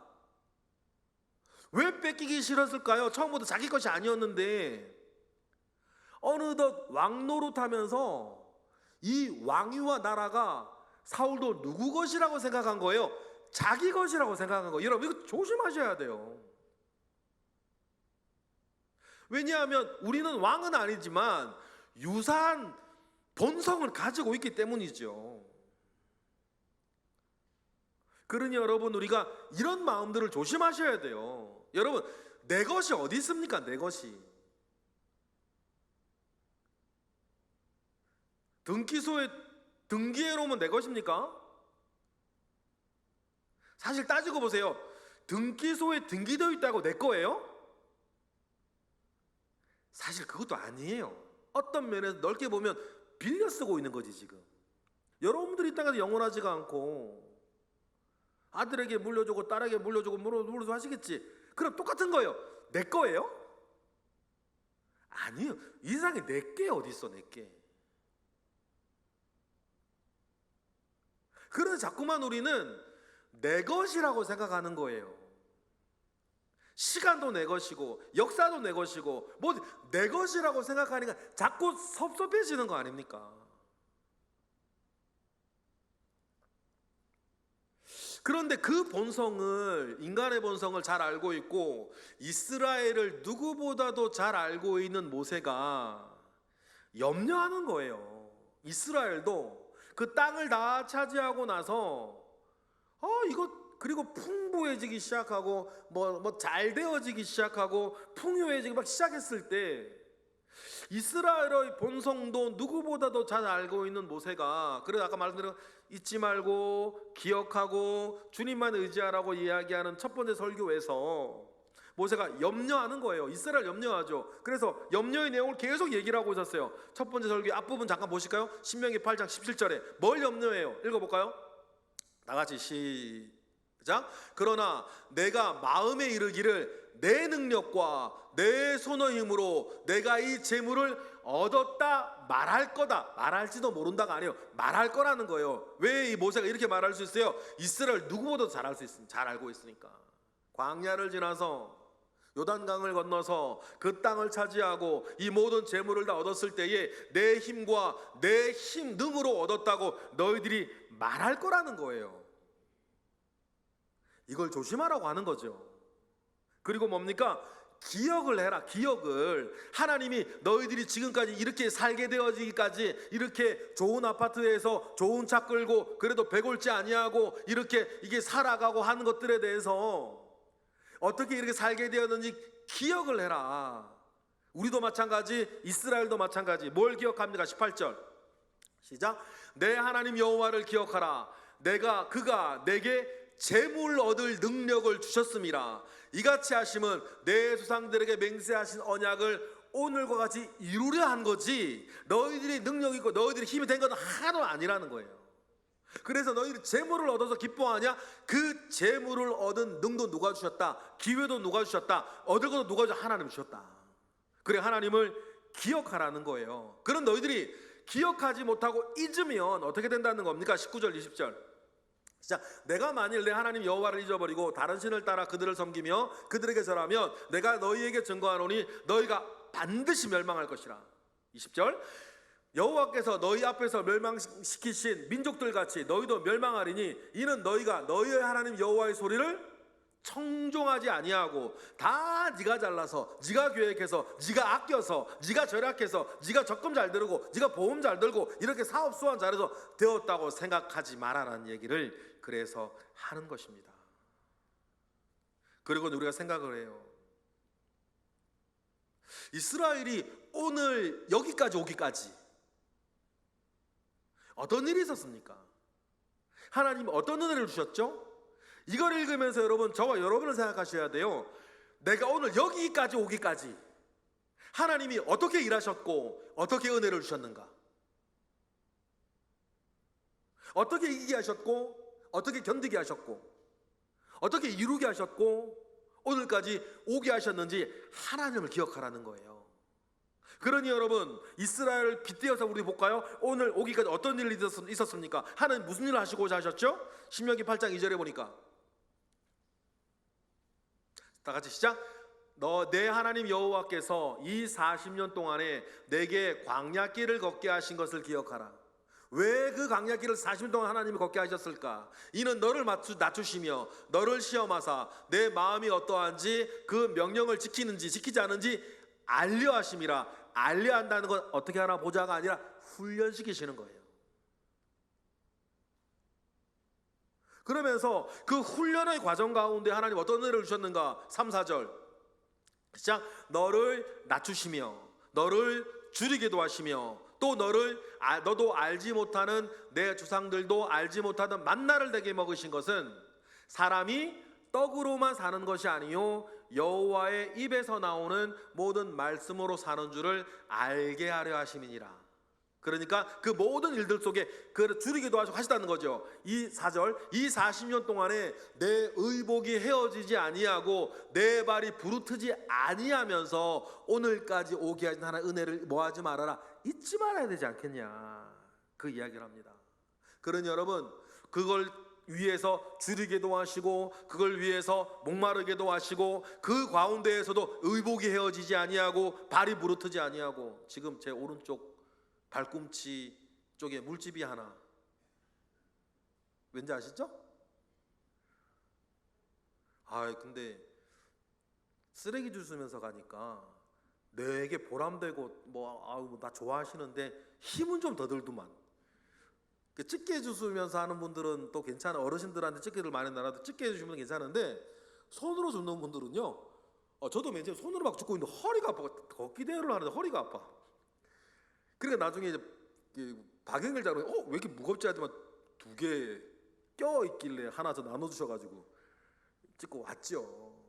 왜 뺏기기 싫었을까요? 처음부터 자기 것이 아니었는데 어느덧 왕노릇하면서 이 왕위와 나라가 사울도 누구 것이라고 생각한 거예요? 자기 것이라고 생각한 거예요. 여러분 이거 조심하셔야 돼요. 왜냐하면 우리는 왕은 아니지만 유사한 본성을 가지고 있기 때문이죠. 그러니 여러분 우리가 이런 마음들을 조심하셔야 돼요. 여러분 내 것이 어디 있습니까? 내 것이. 등기소에 등기해 놓으면 내 것입니까? 사실 따지고 보세요. 등기소에 등기되어 있다고 내 거예요? 사실 그것도 아니에요. 어떤 면에서 넓게 보면 빌려 쓰고 있는 거지 지금. 여러분들이 이 땅에서 영원하지가 않고 아들에게 물려주고 딸에게 물려주고 물려주고 하시겠지. 그럼 똑같은 거예요. 내 거예요? 아니에요. 이 세상에 내 게 어디 있어, 내 게. 그래서 자꾸만 우리는 내 것이라고 생각하는 거예요. 시간도 내 것이고 역사도 내 것이고 뭐 내 것이라고 생각하니까 자꾸 섭섭해지는 거 아닙니까? 그런데 그 본성을, 인간의 본성을 잘 알고 있고 이스라엘을 누구보다도 잘 알고 있는 모세가 염려하는 거예요. 이스라엘도 그 땅을 다 차지하고 나서 이거 그리고 풍부해지기 시작하고 뭐 잘 되어지기 시작하고 풍요해지기 막 시작했을 때 이스라엘의 본성도 누구보다도 잘 알고 있는 모세가, 그래서 아까 말씀드린 잊지 말고 기억하고 주님만 의지하라고 이야기하는 첫 번째 설교에서 모세가 염려하는 거예요. 이스라엘 염려하죠. 그래서 염려의 내용을 계속 얘기를 하고 있었어요. 첫 번째 설교 앞부분 잠깐 보실까요? 신명기 8장 17절에 뭘 염려해요? 읽어볼까요? 다 같이 시작. 그러나 내가 마음에 이르기를 내 능력과 내 손의 힘으로 내가 이 재물을 얻었다 말할 거다. 말할지도 모른다가 아니에요. 말할 거라는 거예요. 왜 이 모세가 이렇게 말할 수 있어요? 이스라엘 누구보다도 잘 알고 있으니까. 광야를 지나서 요단강을 건너서 그 땅을 차지하고 이 모든 재물을 다 얻었을 때에 내 힘과 내 힘 능으로 얻었다고 너희들이 말할 거라는 거예요. 이걸 조심하라고 하는 거죠. 그리고 뭡니까? 기억을 해라. 기억을. 하나님이 너희들이 지금까지 이렇게 살게 되어지기까지 이렇게 좋은 아파트에서 좋은 차 끌고 그래도 배골지 아니하고 이렇게 이게 살아가고 하는 것들에 대해서 어떻게 이렇게 살게 되었는지 기억을 해라. 우리도 마찬가지, 이스라엘도 마찬가지. 뭘 기억합니까? 18절 시작. 내 하나님 여호와를 기억하라. 그가 내게 재물 얻을 능력을 주셨음이라. 이같이 하심은 내 조상들에게 맹세하신 언약을 오늘과 같이 이루려 한 거지, 너희들이 능력 있고 너희들이 힘이 된 건 하나도 아니라는 거예요. 그래서 너희들이 재물을 얻어서 기뻐하냐? 그 재물을 얻은 능도 누가 주셨다? 기회도 누가 주셨다? 얻을 것도 누가 주셨다? 하나님 주셨다. 그래, 하나님을 기억하라는 거예요. 그런 너희들이 기억하지 못하고 잊으면 어떻게 된다는 겁니까? 19절 20절. 자, 내가 만일 내 하나님 여호와를 잊어버리고 다른 신을 따라 그들을 섬기며 그들에게 절하면 내가 너희에게 증거하노니 너희가 반드시 멸망할 것이라. 20절. 여호와께서 너희 앞에서 멸망시키신 민족들 같이 너희도 멸망하리니 이는 너희가 너희의 하나님 여호와의 소리를 청종하지 아니하고 다 네가 잘라서, 네가 계획해서, 네가 아껴서, 네가 절약해서, 네가 적금 잘 들고, 네가 보험 잘 들고 이렇게 사업 수완 잘해서 되었다고 생각하지 마라라는 얘기를 그래서 하는 것입니다. 그리고 우리가 생각을 해요. 이스라엘이 오늘 여기까지 오기까지 어떤 일이 있었습니까? 하나님 어떤 은혜를 주셨죠? 이걸 읽으면서 여러분, 저와 여러분을 생각하셔야 돼요. 내가 오늘 여기까지 오기까지 하나님이 어떻게 일하셨고 어떻게 은혜를 주셨는가? 어떻게 이기게 하셨고 어떻게 견디게 하셨고 어떻게 이루게 하셨고 오늘까지 오게 하셨는지 하나님을 기억하라는 거예요. 그러니 여러분, 이스라엘을 빗대어서 우리 볼까요? 오늘 오기까지 어떤 일이 있었습니까? 하나님 무슨 일을 하시고자 하셨죠? 신명기 8장 2절에 보니까, 다 같이 시작. 내 하나님 여호와께서 이 40년 동안에 내게 광야길을 걷게 하신 것을 기억하라. 왜 그 광야길을 40년 동안 하나님이 걷게 하셨을까? 이는 너를 낮추시며 너를 시험하사 내 마음이 어떠한지 그 명령을 지키는지 지키지 않은지 알려 하심이라. 알려 한다는 건 어떻게 하나 보자가 아니라 훈련시키시는 거예요. 그러면서 그 훈련의 과정 가운데 하나님 어떤 은혜를 주셨는가? 3, 4절 시작. 너를 낮추시며 너를 줄이기도 하시며 또 너도 알지 못하는 내 조상들도 알지 못하던 만나를 내게 먹으신 것은 사람이 떡으로만 사는 것이 아니요 여호와의 입에서 나오는 모든 말씀으로 사는 줄을 알게 하려 하심이니라. 그러니까 그 모든 일들 속에 그를 줄이기도 하시다는 거죠. 이 4절, 이 40년 동안에 내 의복이 헤어지지 아니하고 내 발이 부르트지 아니하면서 오늘까지 오게 하신 하나님의 은혜를 뭐하지 말아라, 잊지 말아야 되지 않겠냐, 그 이야기를 합니다. 그러니 여러분, 그걸 위해서 줄이기도 하시고 그걸 위해서 목마르게도 하시고 그 가운데에서도 의복이 헤어지지 아니하고 발이 부르트지 아니하고, 지금 제 오른쪽 발꿈치 쪽에 물집이 하나, 왠지 아시죠? 근데 쓰레기 주스면서 가니까 내게 보람되고 나 좋아하시는데 힘은 좀 더 들더만. 집게 주스면서 하는 분들은 또 괜찮아. 어르신들한테 집게를 많이 나눠도 집게 주시면 괜찮은데 손으로 줍는 분들은요, 저도 맨 처음에 손으로 막 줍고 있는데 허리가 아파. 걷기 대회를 하는데 허리가 아파. 그러니까 나중에 이제 박영일 장로님 왜 이렇게 무겁지 하지만 두 개 껴 있길래 하나 더 나눠 주셔가지고 찍고 왔죠.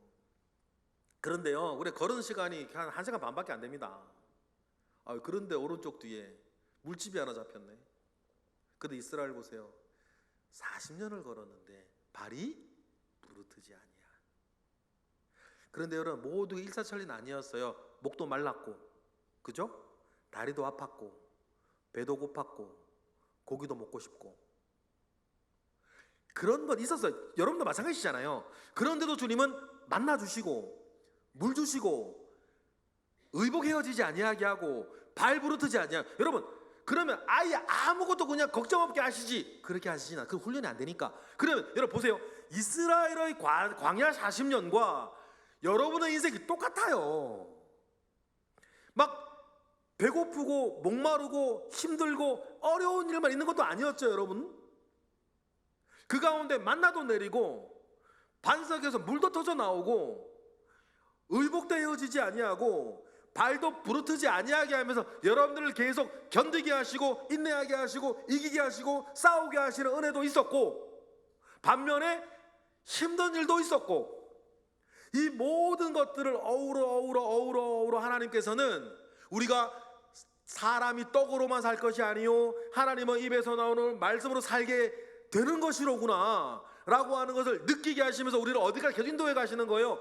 그런데요, 우리 걸은 시간이 한 1시간 반밖에 안 됩니다. 그런데 오른쪽 뒤에 물집이 하나 잡혔네. 근데 이스라엘 보세요. 40년을 걸었는데 발이 부르트지 아니야. 그런데 여러분, 모두 일사천리는 아니었어요. 목도 말랐고, 그죠? 다리도 아팠고, 배도 고팠고, 고기도 먹고 싶고, 그런 건 있었어요. 여러분도 마찬가지잖아요. 그런데도 주님은 만나주시고 물 주시고 의복 헤어지지 아니하게 하고 발 부르트지 아니야. 여러분, 그러면 아예 아무것도 그냥 걱정 없게 하시지, 그렇게 하시진 않아요. 그 훈련이 안 되니까. 그러면 여러분 보세요. 이스라엘의 광야 40년과 여러분의 인생이 똑같아요. 막 배고프고 목마르고 힘들고 어려운 일만 있는 것도 아니었죠, 여러분. 그 가운데 만나도 내리고 반석에서 물도 터져 나오고 의복도 헤어지지 아니하고 발도 부르트지 아니하게 하면서 여러분들을 계속 견디게 하시고 인내하게 하시고 이기게 하시고 싸우게 하시는 은혜도 있었고, 반면에 힘든 일도 있었고, 이 모든 것들을 어우러 하나님께서는 우리가 사람이 떡으로만 살 것이 아니요 하나님의 입에서 나오는 말씀으로 살게 되는 것이로구나 라고 하는 것을 느끼게 하시면서 우리를 어디까지 계속 인도해 가시는 거예요.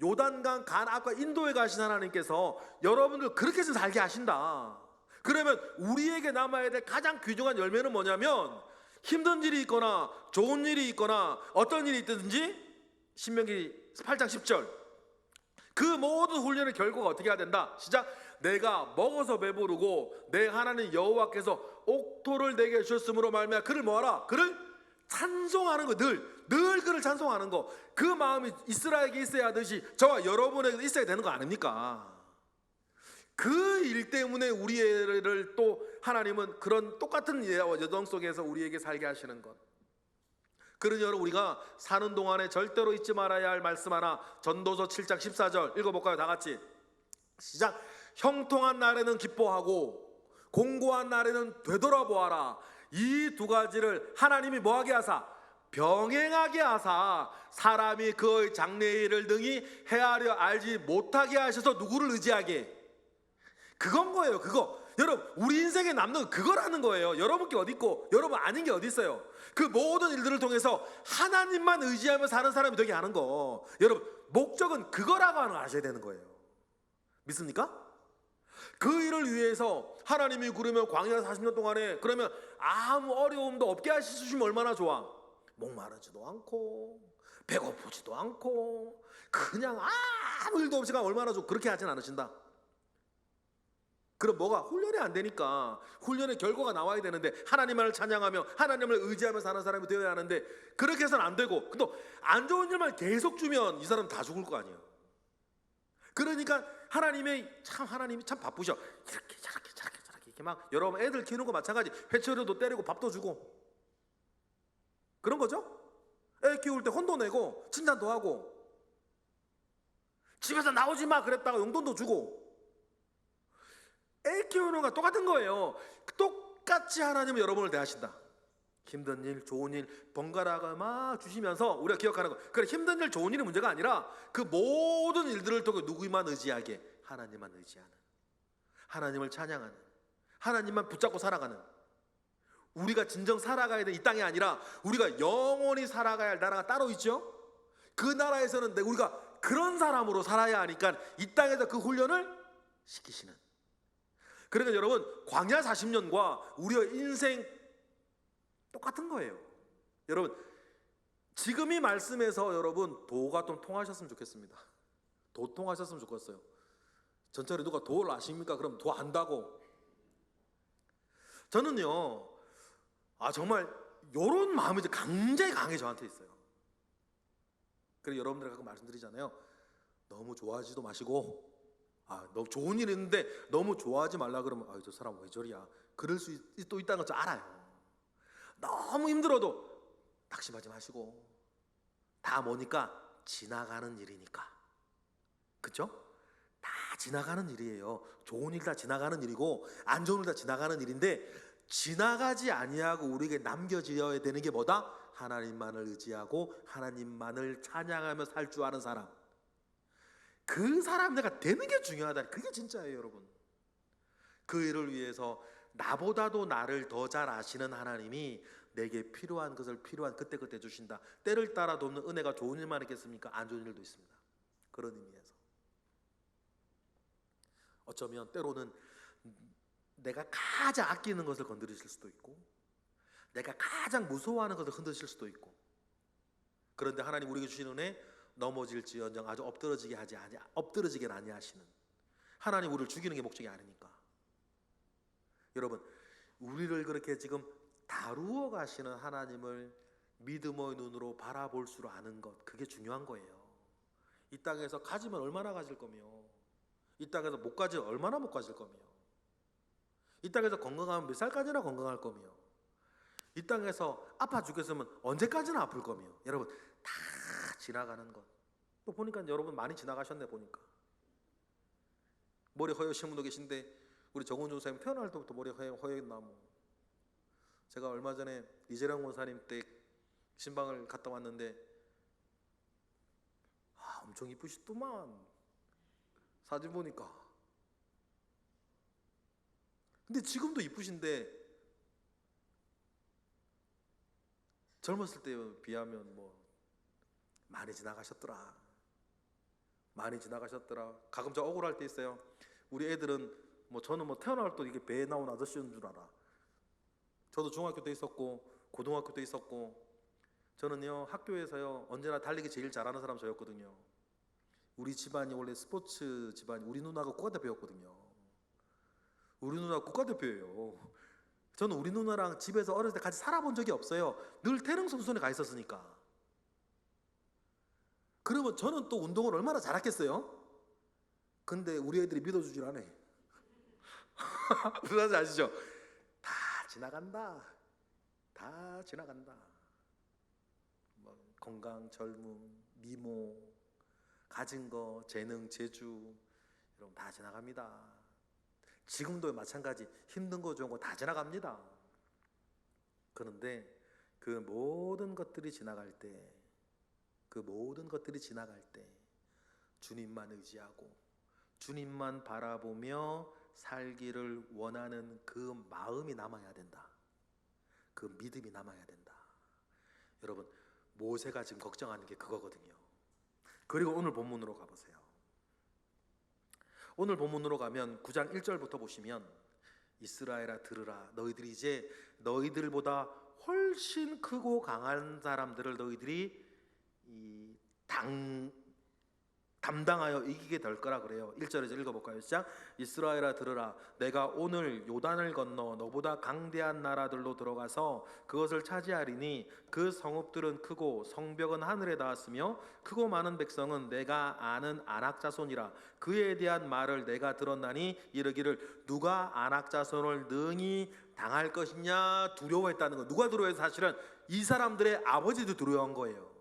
요단강 간 앞과 인도에 가신 하나님께서 여러분들 그렇게 해서 살게 하신다. 그러면 우리에게 남아야 될 가장 귀중한 열매는 뭐냐면, 힘든 일이 있거나 좋은 일이 있거나 어떤 일이 있든지 신명기 8장 10절, 그 모든 훈련의 결과가 어떻게 해야 된다. 시작. 내가 먹어서 배부르고 내 하나님 여호와께서 옥토를 내게 주셨으므로 말미암아 그를 뭐하라? 그를 찬송하는 거. 늘 그를 찬송하는 거. 그 마음이 이스라엘에게 있어야 하듯이 저와 여러분에게도 있어야 되는 거 아닙니까? 그 일 때문에 우리를 또 하나님은 그런 똑같은 여정 속에서 우리에게 살게 하시는 것. 그러니 여러분, 우리가 사는 동안에 절대로 잊지 말아야 할 말씀 하나, 전도서 7장 14절 읽어볼까요? 다 같이 시작. 형통한 날에는 기뻐하고 공고한 날에는 되돌아보아라. 이 두 가지를 하나님이 뭐하게 하사? 병행하게 하사 사람이 그의 장래일을 능히 헤아려 알지 못하게 하셔서 누구를 의지하게? 그건 거예요. 그거. 여러분, 우리 인생에 남는 건 그거라는 거예요. 여러분 게 어디 있고 여러분 아닌 게 어디 있어요? 그 모든 일들을 통해서 하나님만 의지하며 사는 사람이 되게 하는 거. 여러분, 목적은 그거라고 하는 걸 아셔야 되는 거예요. 믿습니까? 그 일을 위해서 하나님이 그러면 광야 40년 동안에 그러면 아무 어려움도 없게 하시면 얼마나 좋아. 목마르지도 않고 배고프지도 않고 그냥 아무 일도 없이 얼마나 좋고, 그렇게 하진 않으신다. 그럼 뭐가? 훈련이 안 되니까 훈련의 결과가 나와야 되는데, 하나님만을 찬양하며 하나님을 의지하며 사는 사람이 되어야 하는데, 그렇게 해서는 안 되고, 근데 안 좋은 일만 계속 주면 이 사람 다 죽을 거 아니에요. 그러니까 하나님이 참 바쁘셔. 이렇게 저렇게 이렇게 막 여러분 애들 키우는 거 마찬가지. 회초리도 때리고 밥도 주고 그런 거죠. 애 키울 때 혼도 내고 칭찬도 하고, 집에서 나오지 마 그랬다가 용돈도 주고. 애 키우는 거 똑같은 거예요. 똑같이 하나님은 여러분을 대하신다. 힘든 일, 좋은 일 번갈아가 막 주시면서 우리가 기억하는 거. 그래, 힘든 일, 좋은 일이 문제가 아니라 그 모든 일들을 통해 누구만 의지하게? 하나님만 의지하는, 하나님을 찬양하는, 하나님만 붙잡고 살아가는, 우리가 진정 살아가야 될 이 땅이 아니라 우리가 영원히 살아가야 할 나라가 따로 있죠. 그 나라에서는 우리가 그런 사람으로 살아야 하니까 이 땅에서 그 훈련을 시키시는. 그러니까 여러분, 광야 40년과 우리의 인생 똑같은 거예요. 여러분, 지금 이 말씀에서 여러분 도가 좀 통하셨으면 좋겠습니다. 도 통하셨으면 좋겠어요. 전철에 누가 도를 아십니까? 그럼 도 안다고. 저는요, 정말 요런 마음이 굉장히 강해 저한테 있어요. 그래서 여러분들 가끔 말씀드리잖아요. 너무 좋아하지도 마시고, 너무 좋은 일 있는데 너무 좋아하지 말라 그러면 저 사람 왜 저리야, 그럴 수 또 있다는 걸 알아요. 너무 힘들어도 낙심하지 마시고, 다 뭐니까 지나가는 일이니까. 그렇죠? 다 지나가는 일이에요. 좋은 일 다 지나가는 일이고 안 좋은 일 다 지나가는 일인데, 지나가지 아니하고 우리에게 남겨져야 되는 게 뭐다? 하나님만을 의지하고 하나님만을 찬양하며 살 줄 아는 사람. 그 사람 내가 되는 게 중요하다. 그게 진짜예요, 여러분. 그 일을 위해서 나보다도 나를 더 잘 아시는 하나님이 내게 필요한 것을 필요한 그때그때 주신다. 때를 따라 돕는 은혜가 좋은 일만 있겠습니까? 안 좋은 일도 있습니다. 그런 의미에서 어쩌면 때로는 내가 가장 아끼는 것을 건드리실 수도 있고, 내가 가장 무서워하는 것을 흔드실 수도 있고. 그런데 하나님 우리에게 주신 은혜, 넘어질지언정 아주 엎드러지게 아니하시는 하나님, 우리를 죽이는 게 목적이 아니니까. 여러분, 우리를 그렇게 지금 다루어 가시는 하나님을 믿음의 눈으로 바라볼 줄 아는 것, 그게 중요한 거예요. 이 땅에서 가지면 얼마나 가질 거며, 이 땅에서 못 가지면 얼마나 못 가질 거며, 이 땅에서 건강하면 몇 살까지나 건강할 거며, 이 땅에서 아파 죽겠으면 언제까지나 아플 거며. 여러분, 다 지나가는 것. 또 보니까 여러분 많이 지나가셨네. 보니까 머리 허여신 분도 계신데, 우리 정훈 전사님 태어날 때부터 머리 허였나 뭐. 제가 얼마 전에 이재령 원사님 때 신방을 갔다 왔는데 엄청 이쁘시더만, 사진 보니까. 근데 지금도 이쁘신데 젊었을 때에 비하면 뭐 많이 지나가셨더라. 많이 지나가셨더라. 가끔 저 억울할 때 있어요. 우리 애들은 뭐 저는 뭐 태어날 때 이게 배에 나온 아저씨인 줄 알아. 저도 중학교 때 있었고 고등학교 때 있었고, 저는요 학교에서요 언제나 달리기 제일 잘하는 사람 저였거든요. 우리 집안이 원래 스포츠 집안이, 우리 누나가 국가대표였거든요. 우리 누나가 국가대표예요. 저는 우리 누나랑 집에서 어렸을 때 같이 살아본 적이 없어요. 늘 태릉 선수촌에 가 있었으니까. 그러면 저는 또 운동을 얼마나 잘했겠어요? 근데 우리 애들이 믿어주질 않아. 무슨 말인지 아시죠? 다 지나간다. 다 지나간다. 뭐 건강, 젊음, 미모, 가진 거, 재능, 재주, 여러분 다 지나갑니다. 지금도 마찬가지, 힘든 거 좋은 거 다 지나갑니다. 그런데 그 모든 것들이 지나갈 때, 그 모든 것들이 지나갈 때 주님만 의지하고 주님만 바라보며 살기를 원하는 그 마음이 남아야 된다. 그 믿음이 남아야 된다. 여러분, 모세가 지금 걱정하는 게 그거거든요. 그리고 오늘 본문으로 가보세요. 오늘 본문으로 가면 9장 1절부터 보시면, 이스라엘아 들으라, 너희들이 이제 너희들보다 훨씬 크고 강한 사람들을 너희들이 담당하여 이기게 될 거라 그래요. 1절에서 읽어볼까요? 시작. 이스라엘아 들으라, 내가 오늘 요단을 건너 너보다 강대한 나라들로 들어가서 그것을 차지하리니 그 성읍들은 크고 성벽은 하늘에 닿았으며 크고 많은 백성은 내가 아는 아낙 자손이라. 그에 대한 말을 내가 들었나니 이르기를 누가 아낙 자손을 능히 당할 것이냐 두려워했다는 거. 누가 두려워해서? 사실은 이 사람들의 아버지도 두려워한 거예요.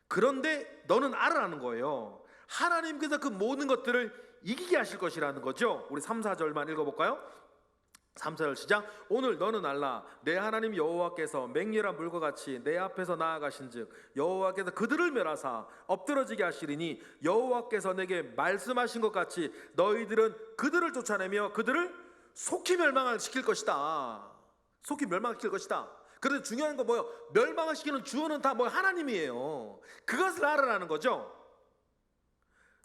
그런데 너는 알아라는 거예요. 하나님께서 그 모든 것들을 이기게 하실 것이라는 거죠. 우리 3, 4절만 읽어볼까요? 3, 4절 시작. 오늘 너는 알라, 내 하나님 여호와께서 맹렬한 물과 같이 내 앞에서 나아가신즉 여호와께서 그들을 멸하사 엎드러지게 하시리니 여호와께서 내게 말씀하신 것 같이 너희들은 그들을 쫓아내며 그들을 속히 멸망을 시킬 것이다. 속히 멸망시킬 것이다. 그런데 중요한 건 뭐예요? 멸망을 시키는 주어는 다 뭐 하나님이에요. 그것을 알아라는 거죠.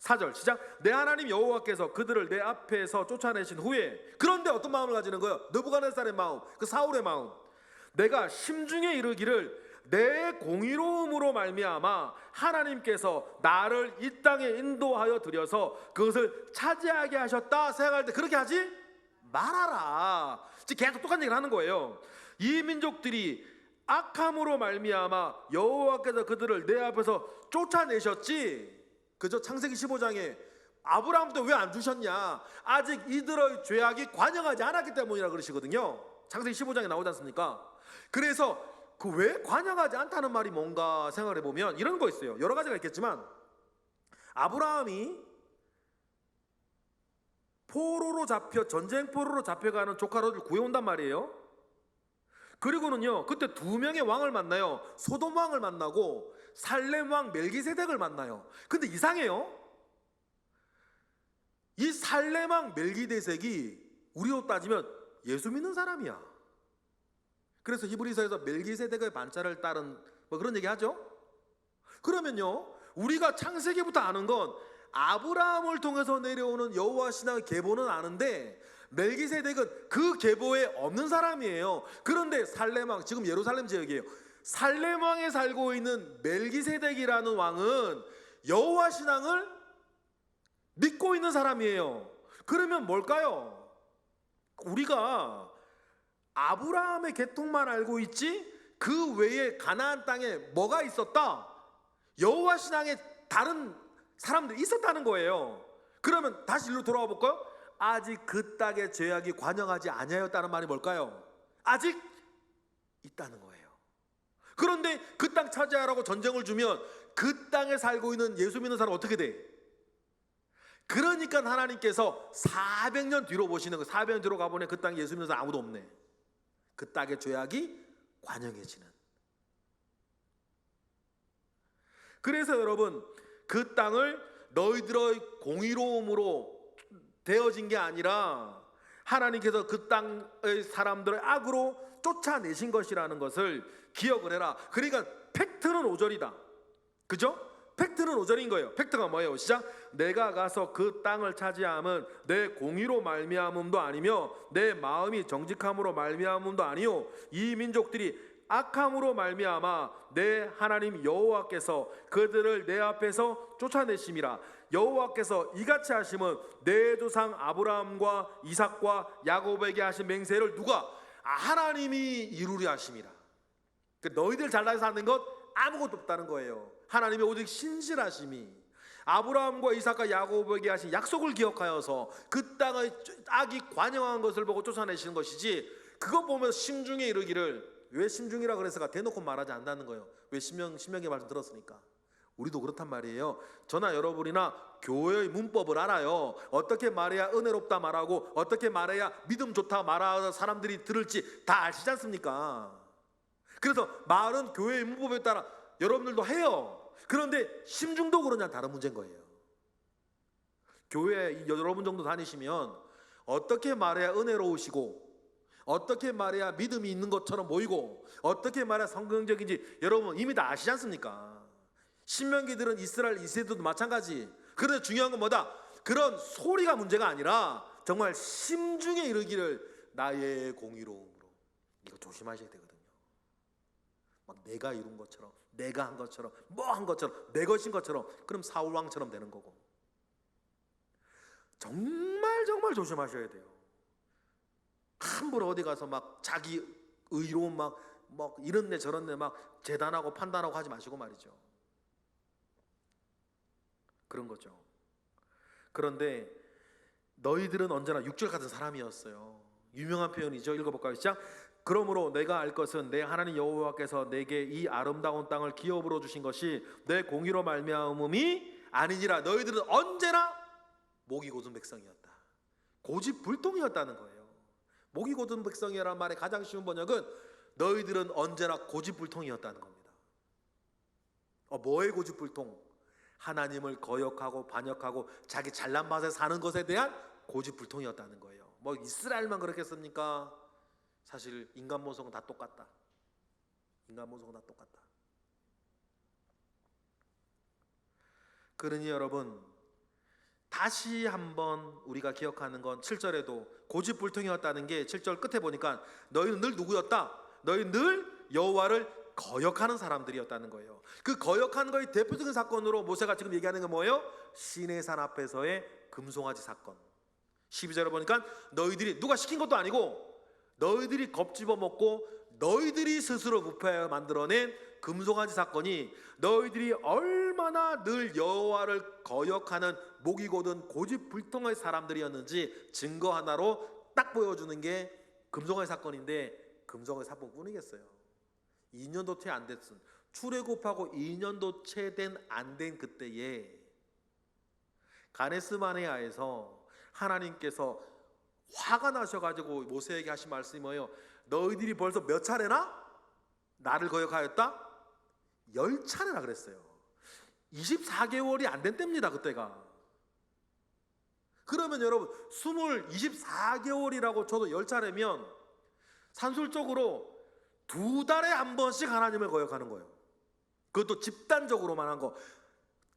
4절 시작. 내 하나님 여호와께서 그들을 내 앞에서 쫓아내신 후에, 그런데 어떤 마음을 가지는 거예요? 느부갓네살의 마음, 그 사울의 마음. 내가 심중에 이르기를 내 공의로움으로 말미암아 하나님께서 나를 이 땅에 인도하여 들여서 그것을 차지하게 하셨다 생각할 때 그렇게 하지 말아라. 지금 계속 똑같은 얘기를 하는 거예요. 이 민족들이 악함으로 말미암아 여호와께서 그들을 내 앞에서 쫓아내셨지. 그죠? 창세기 15장에 아브라함도 왜 안 주셨냐? 아직 이들의 죄악이 관영하지 않았기 때문이라 그러시거든요. 창세기 15장에 나오지 않습니까? 그래서 그 왜 관영하지 않다는 말이 뭔가 생각을 해보면 이런 거 있어요. 여러 가지가 있겠지만, 아브라함이 전쟁 포로로 잡혀가는 조카 롯을 구해온단 말이에요. 그리고는요, 그때 두 명의 왕을 만나요. 소돔 왕을 만나고 살렘 왕 멜기세덱을 만나요. 근데 이상해요. 이 살렘 왕 멜기세덱이 우리로 따지면 예수 믿는 사람이야. 그래서 히브리서에서 멜기세덱의 반차를 따른 뭐 그런 얘기 하죠. 그러면요, 우리가 창세기부터 아는 건 아브라함을 통해서 내려오는 여호와 신앙의 계보는 아는데, 멜기세덱은 그 계보에 없는 사람이에요. 그런데 살렘왕, 지금 예루살렘 지역이에요. 살렘왕에 살고 있는 멜기세덱이라는 왕은 여호와 신앙을 믿고 있는 사람이에요. 그러면 뭘까요? 우리가 아브라함의 계통만 알고 있지 그 외에 가나안 땅에 뭐가 있었다? 여호와 신앙에 다른 사람들이 있었다는 거예요. 그러면 다시 일로 돌아와 볼까요? 아직 그 땅의 죄악이 관영하지 아니하였다는 말이 뭘까요? 아직 있다는 거예요. 그런데 그 땅 차지하라고 전쟁을 주면 그 땅에 살고 있는 예수 믿는 사람 어떻게 돼? 그러니까 하나님께서 400년 뒤로 보시는 거예요. 400년 뒤로 가보니 그 땅에 예수 믿는 사람 아무도 없네. 그 땅의 죄악이 관영해지는. 그래서 여러분, 그 땅을 너희들의 공의로움으로 되어진 게 아니라 하나님께서 그 땅의 사람들을 악으로 쫓아내신 것이라는 것을 기억을 해라. 그러니까 팩트는 5절이다. 그죠? 팩트는 5절인 거예요. 팩트가 뭐예요? 시작. 내가 가서 그 땅을 차지함은 내 공의로 말미암음도 아니며 내 마음이 정직함으로 말미암음도 아니요 이 민족들이 악함으로 말미암아 내 하나님 여호와께서 그들을 내 앞에서 쫓아내심이라. 여호와께서 이같이 하심은 내 조상 아브라함과 이삭과 야곱에게 하신 맹세를 누가? 하나님이 이루려 하심이라. 너희들 잘나서 사는 것 아무것도 없다는 거예요. 하나님이 오직 신실하심이 아브라함과 이삭과 야곱에게 하신 약속을 기억하여서 그 땅의 악이 관영한 것을 보고 쫓아내시는 것이지, 그거 보면서 심중에 이르기를, 왜 심중이라 그래서가 대놓고 말하지 않는다는 거예요. 왜 신명기 말씀 들었으니까. 우리도 그렇단 말이에요. 저나 여러분이나 교회의 문법을 알아요. 어떻게 말해야 은혜롭다 말하고 어떻게 말해야 믿음 좋다 말하는 사람들이 들을지 다 아시지 않습니까? 그래서 말은 교회의 문법에 따라 여러분들도 해요. 그런데 심중도 그러냐 다른 문제인 거예요. 교회 여러분 정도 다니시면 어떻게 말해야 은혜로우시고 어떻게 말해야 믿음이 있는 것처럼 보이고 어떻게 말해야 성경적인지 여러분 이미 다 아시지 않습니까? 신명기들은 이스라엘 2세들도 마찬가지. 그런데 중요한 건 뭐다? 그런 소리가 문제가 아니라 정말 심중에 이르기를 나의 공의로움으로. 이거 조심하셔야 되거든요. 막 내가 이룬 것처럼, 내가 한 것처럼, 뭐 한 것처럼, 내 것인 것처럼, 그럼 사울 왕처럼 되는 거고. 정말 조심하셔야 돼요. 함부로 어디 가서 막 자기 의로움 막 이런 데 저런 데 막 재단하고 판단하고 하지 마시고 말이죠. 그런 거죠. 그런데 너희들은 언제나 육절 같은 사람이었어요. 유명한 표현이죠. 읽어볼까요? 시작. 그러므로 내가 알 것은 내 하나님 여호와께서 내게 이 아름다운 땅을 기업으로 주신 것이 내 공의로 말미암음이 아니니라. 너희들은 언제나 목이 곧은 백성이었다. 고집불통이었다는 거예요. 목이 곧은 백성이라는 말의 가장 쉬운 번역은 너희들은 언제나 고집불통이었다는 겁니다. 뭐의 고집불통? 하나님을 거역하고 반역하고 자기 잘난 맛에 사는 것에 대한 고집불통이었다는 거예요. 뭐 이스라엘만 그렇겠습니까? 사실 인간 모성은 다 똑같다. 인간 모성은 다 똑같다. 그러니 여러분, 다시 한번 우리가 기억하는 건 7절에도 고집불통이었다는 게 7절 끝에 보니까 너희는 늘 누구였다? 너희는 늘 여호와를 거역하는 사람들이었다는 거예요. 그 거역하는 거의 대표적인 사건으로 모세가 지금 얘기하는 건 뭐예요? 시내산 앞에서의 금송아지 사건. 12절에 보니까 너희들이 누가 시킨 것도 아니고 너희들이 겁집어 먹고 너희들이 스스로 부패하여 만들어낸 금송아지 사건이 너희들이 얼마나 늘 여호와를 거역하는 목이 곧은 고집불통의 사람들이었는지 증거 하나로 딱 보여주는 게 금송아지 사건인데, 금송아지 사건뿐이겠어요. 2년도 채 안 됐은, 출애굽하고 2년도 채 된 안 된 그때에 가데스바네아에서 하나님께서 화가 나셔가지고 모세에게 하신 말씀이 뭐예요? 너희들이 벌써 몇 차례나 나를 거역하였다? 10차례나 그랬어요. 24개월이 안 된 때입니다. 그때가. 그러면 여러분 24개월이라고 쳐도 10차례면 산술적으로 2달에 한 번씩 하나님을 거역하는 거예요. 그것도 집단적으로만 한 거.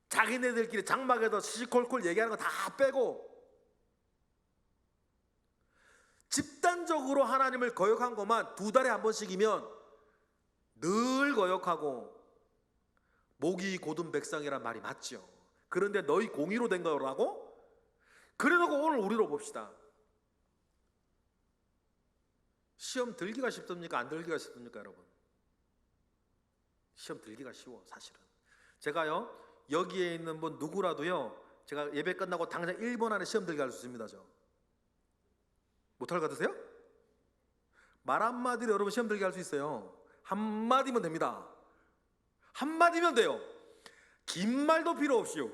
자기네들끼리 장막에서 시시콜콜 얘기하는 거 다 빼고 집단적으로 하나님을 거역한 것만 2달에 한 번씩이면 늘 거역하고 목이 곧은 백성이란 말이 맞죠. 그런데 너희 공의로 된 거라고? 그래놓고 오늘 우리로 봅시다. 시험 들기가 쉽습니까? 안 들기가 쉽습니까, 여러분? 시험 들기가 쉬워, 사실은. 제가요, 여기에 있는 분 누구라도요, 제가 예배 끝나고 당장 1분 안에 시험 들게 할 수 있습니다. 저 못할 것 같으세요? 말 한마디로 여러분 시험 들게 할 수 있어요. 한마디면 됩니다. 한마디면 돼요. 긴 말도 필요 없이요.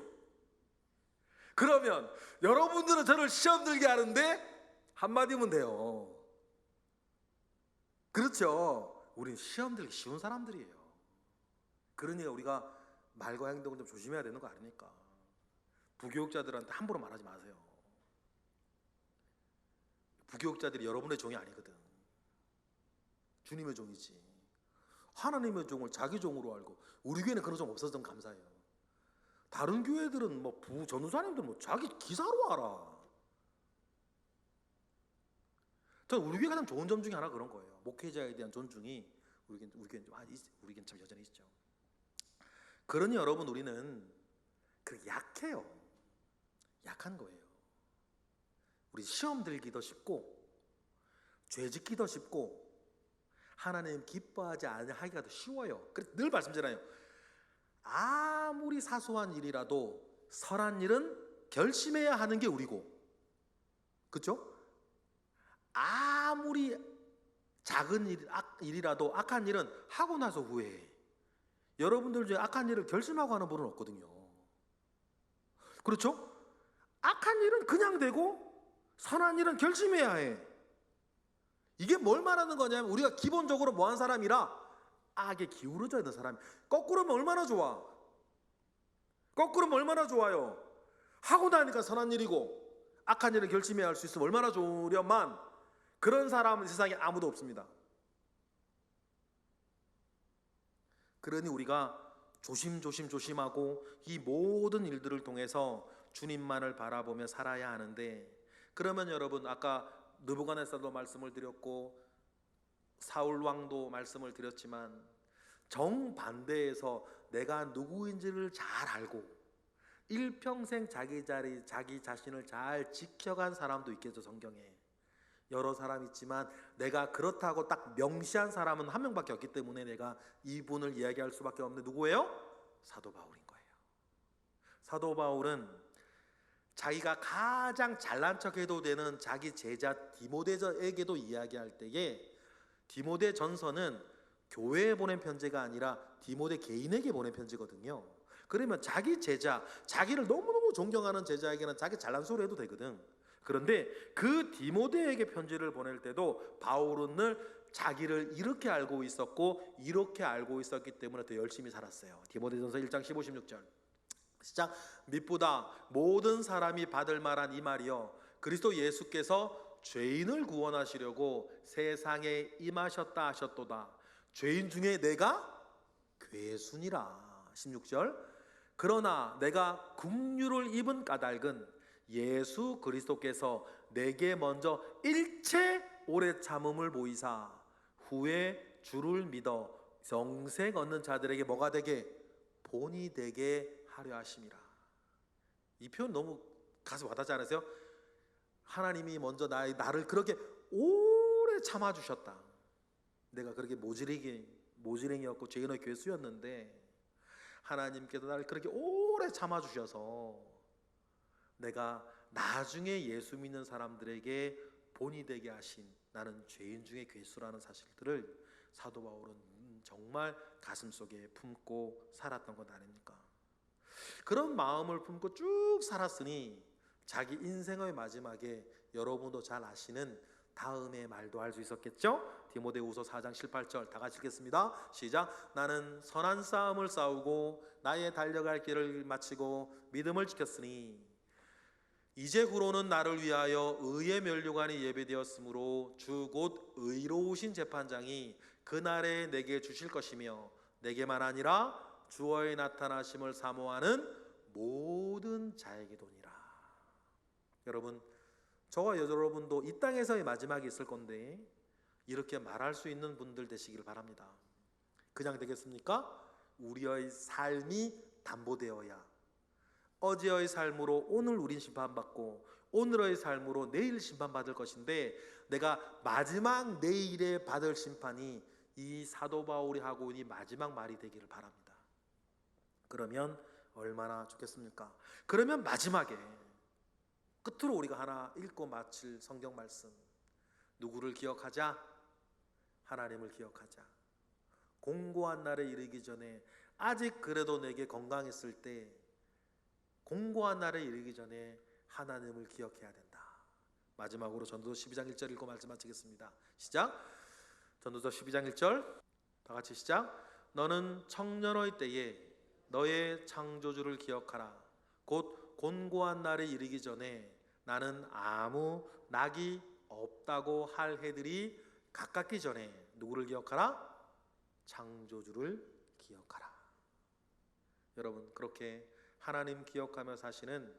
그러면 여러분들은 저를 시험 들게 하는데 한마디면 돼요. 그렇죠? 우린 시험 들기 쉬운 사람들이에요. 그러니까 우리가 말과 행동을 좀 조심해야 되는 거 아닙니까? 부교육자들한테 함부로 말하지 마세요. 부교육자들이 여러분의 종이 아니거든. 주님의 종이지. 하나님의 종을 자기 종으로 알고, 우리 교회는 그런 종 없어서 좀 감사해요. 다른 교회들은 뭐 전도사님들 뭐 자기 기사로 알아. 저는 우리 교회 가장 좋은 점 중에 하나 그런 거예요. 목회자에 대한 존중이 우리 교회는 참 여전히 있죠. 그러니 여러분, 우리는 그 약해요. 약한 거예요. 우리 시험 들기도 쉽고, 죄 짓기도 쉽고, 하나님 기뻐하지 않하기가 더 쉬워요. 그래서 늘 말씀드려요. 아무리 사소한 일이라도 선한 일은 결심해야 하는 게 우리고, 그렇죠? 아무리 작은 일이라도 악한 일은 하고 나서 후회해. 여러분들 중에 악한 일을 결심하고 하는 분은 없거든요. 그렇죠? 악한 일은 그냥 되고 선한 일은 결심해야 해. 이게 뭘 말하는 거냐면, 우리가 기본적으로 뭐한 사람이라 악에 기울어져 있는 사람. 거꾸로면 얼마나 좋아? 거꾸로면 얼마나 좋아요? 하고 나니까 선한 일이고 악한 일을 결심해야 할 수 있으면 얼마나 좋으련만, 그런 사람은 세상에 아무도 없습니다. 그러니 우리가 조심하고 이 모든 일들을 통해서 주님만을 바라보며 살아야 하는데, 그러면 여러분, 아까 느부갓네살도 말씀을 드렸고 사울 왕도 말씀을 드렸지만, 정반대에서 내가 누구인지를 잘 알고 일평생 자기 자신을 잘 지켜간 사람도 있겠죠. 성경에 여러 사람 있지만, 내가 그렇다고 딱 명시한 사람은 한 명밖에 없기 때문에 내가 이분을 이야기할 수밖에 없는, 누구예요? 사도 바울인 거예요. 사도 바울은 자기가 가장 잘난 척해도 되는 자기 제자 디모데에게도 이야기할 때에, 디모데 전서는 교회에 보낸 편지가 아니라 디모데 개인에게 보낸 편지거든요. 그러면 자기 제자, 자기를 너무너무 존경하는 제자에게는 자기 잘난 소리 해도 되거든. 그런데 그 디모데에게 편지를 보낼 때도 바울은 늘 자기를 이렇게 알고 있었고 이렇게 알고 있었기 때문에 더 열심히 살았어요. 디모데전서 1장 15, 16절 시작. 밉보다 모든 사람이 받을 만한 이 말이요, 그리스도 예수께서 죄인을 구원하시려고 세상에 임하셨다 하셨도다. 죄인 중에 내가 괴순이라. 16절. 그러나 내가 긍휼을 입은 까닭은 예수 그리스도께서 내게 먼저 일체 오래 참음을 보이사 후에 주를 믿어 영생 얻는 자들에게 뭐가 되게? 본이 되게 하려 하심이라. 이 표현 너무 가슴 와닿지 않으세요? 하나님이 먼저 나를 그렇게 오래 참아주셨다. 내가 그렇게 모지랭이였고 죄인의 괴수였는데 하나님께서 나를 그렇게 오래 참아주셔서 내가 나중에 예수 믿는 사람들에게 본이 되게 하신, 나는 죄인 중에 괴수라는 사실들을 사도 바울은 정말 가슴속에 품고 살았던 것 아닙니까? 그런 마음을 품고 쭉 살았으니 자기 인생의 마지막에 여러분도 잘 아시는 다음의 말도 할 수 있었겠죠? 디모데후서 4장 7, 8절 다 같이 읽겠습니다. 시작. 나는 선한 싸움을 싸우고 나의 달려갈 길을 마치고 믿음을 지켰으니 이제 후로는 나를 위하여 의의 면류관이 예배되었으므로 주 곧 의로우신 재판장이 그날에 내게 주실 것이며 내게만 아니라 주의 나타나심을 사모하는 모든 자에게도니라. 여러분, 저와 여러분도 이 땅에서의 마지막이 있을 건데 이렇게 말할 수 있는 분들 되시길 바랍니다. 그냥 되겠습니까? 우리의 삶이 담보되어야, 어제의 삶으로 오늘 우린 심판받고 오늘의 삶으로 내일 심판받을 것인데, 내가 마지막 내일에 받을 심판이 이 사도 바울이 하고 있는 마지막 말이 되기를 바랍니다. 그러면 얼마나 좋겠습니까? 그러면 마지막에 끝으로 우리가 하나 읽고 마칠 성경 말씀, 누구를 기억하자? 하나님을 기억하자. 공고한 날에 이르기 전에, 아직 그래도 내게 건강했을 때, 공고한 날에 이르기 전에 하나님을 기억해야 된다. 마지막으로 전도서 12장 1절 읽고 말씀 마치겠습니다. 시작. 전도서 12장 1절 다 같이 시작. 너는 청년의 때에 너의 창조주를 기억하라. 곧 곤고한 날에 이르기 전에 나는 아무 낙이 없다고 할 해들이 가깝기 전에 누구를 기억하라? 창조주를 기억하라. 여러분, 그렇게 하나님 기억하며 사시는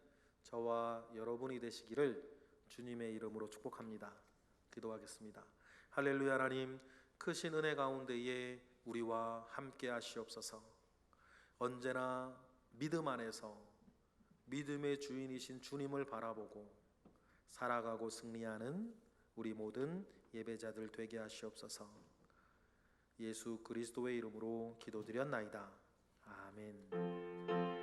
저와 여러분이 되시기를 주님의 이름으로 축복합니다. 기도하겠습니다. 할렐루야. 하나님, 크신 은혜 가운데에 우리와 함께 하시옵소서. 언제나 믿음 안에서 믿음의 주인이신 주님을 바라보고 살아가고 승리하는 우리 모든 예배자들 되게 하시옵소서. 예수 그리스도의 이름으로 기도드렸나이다. 아멘.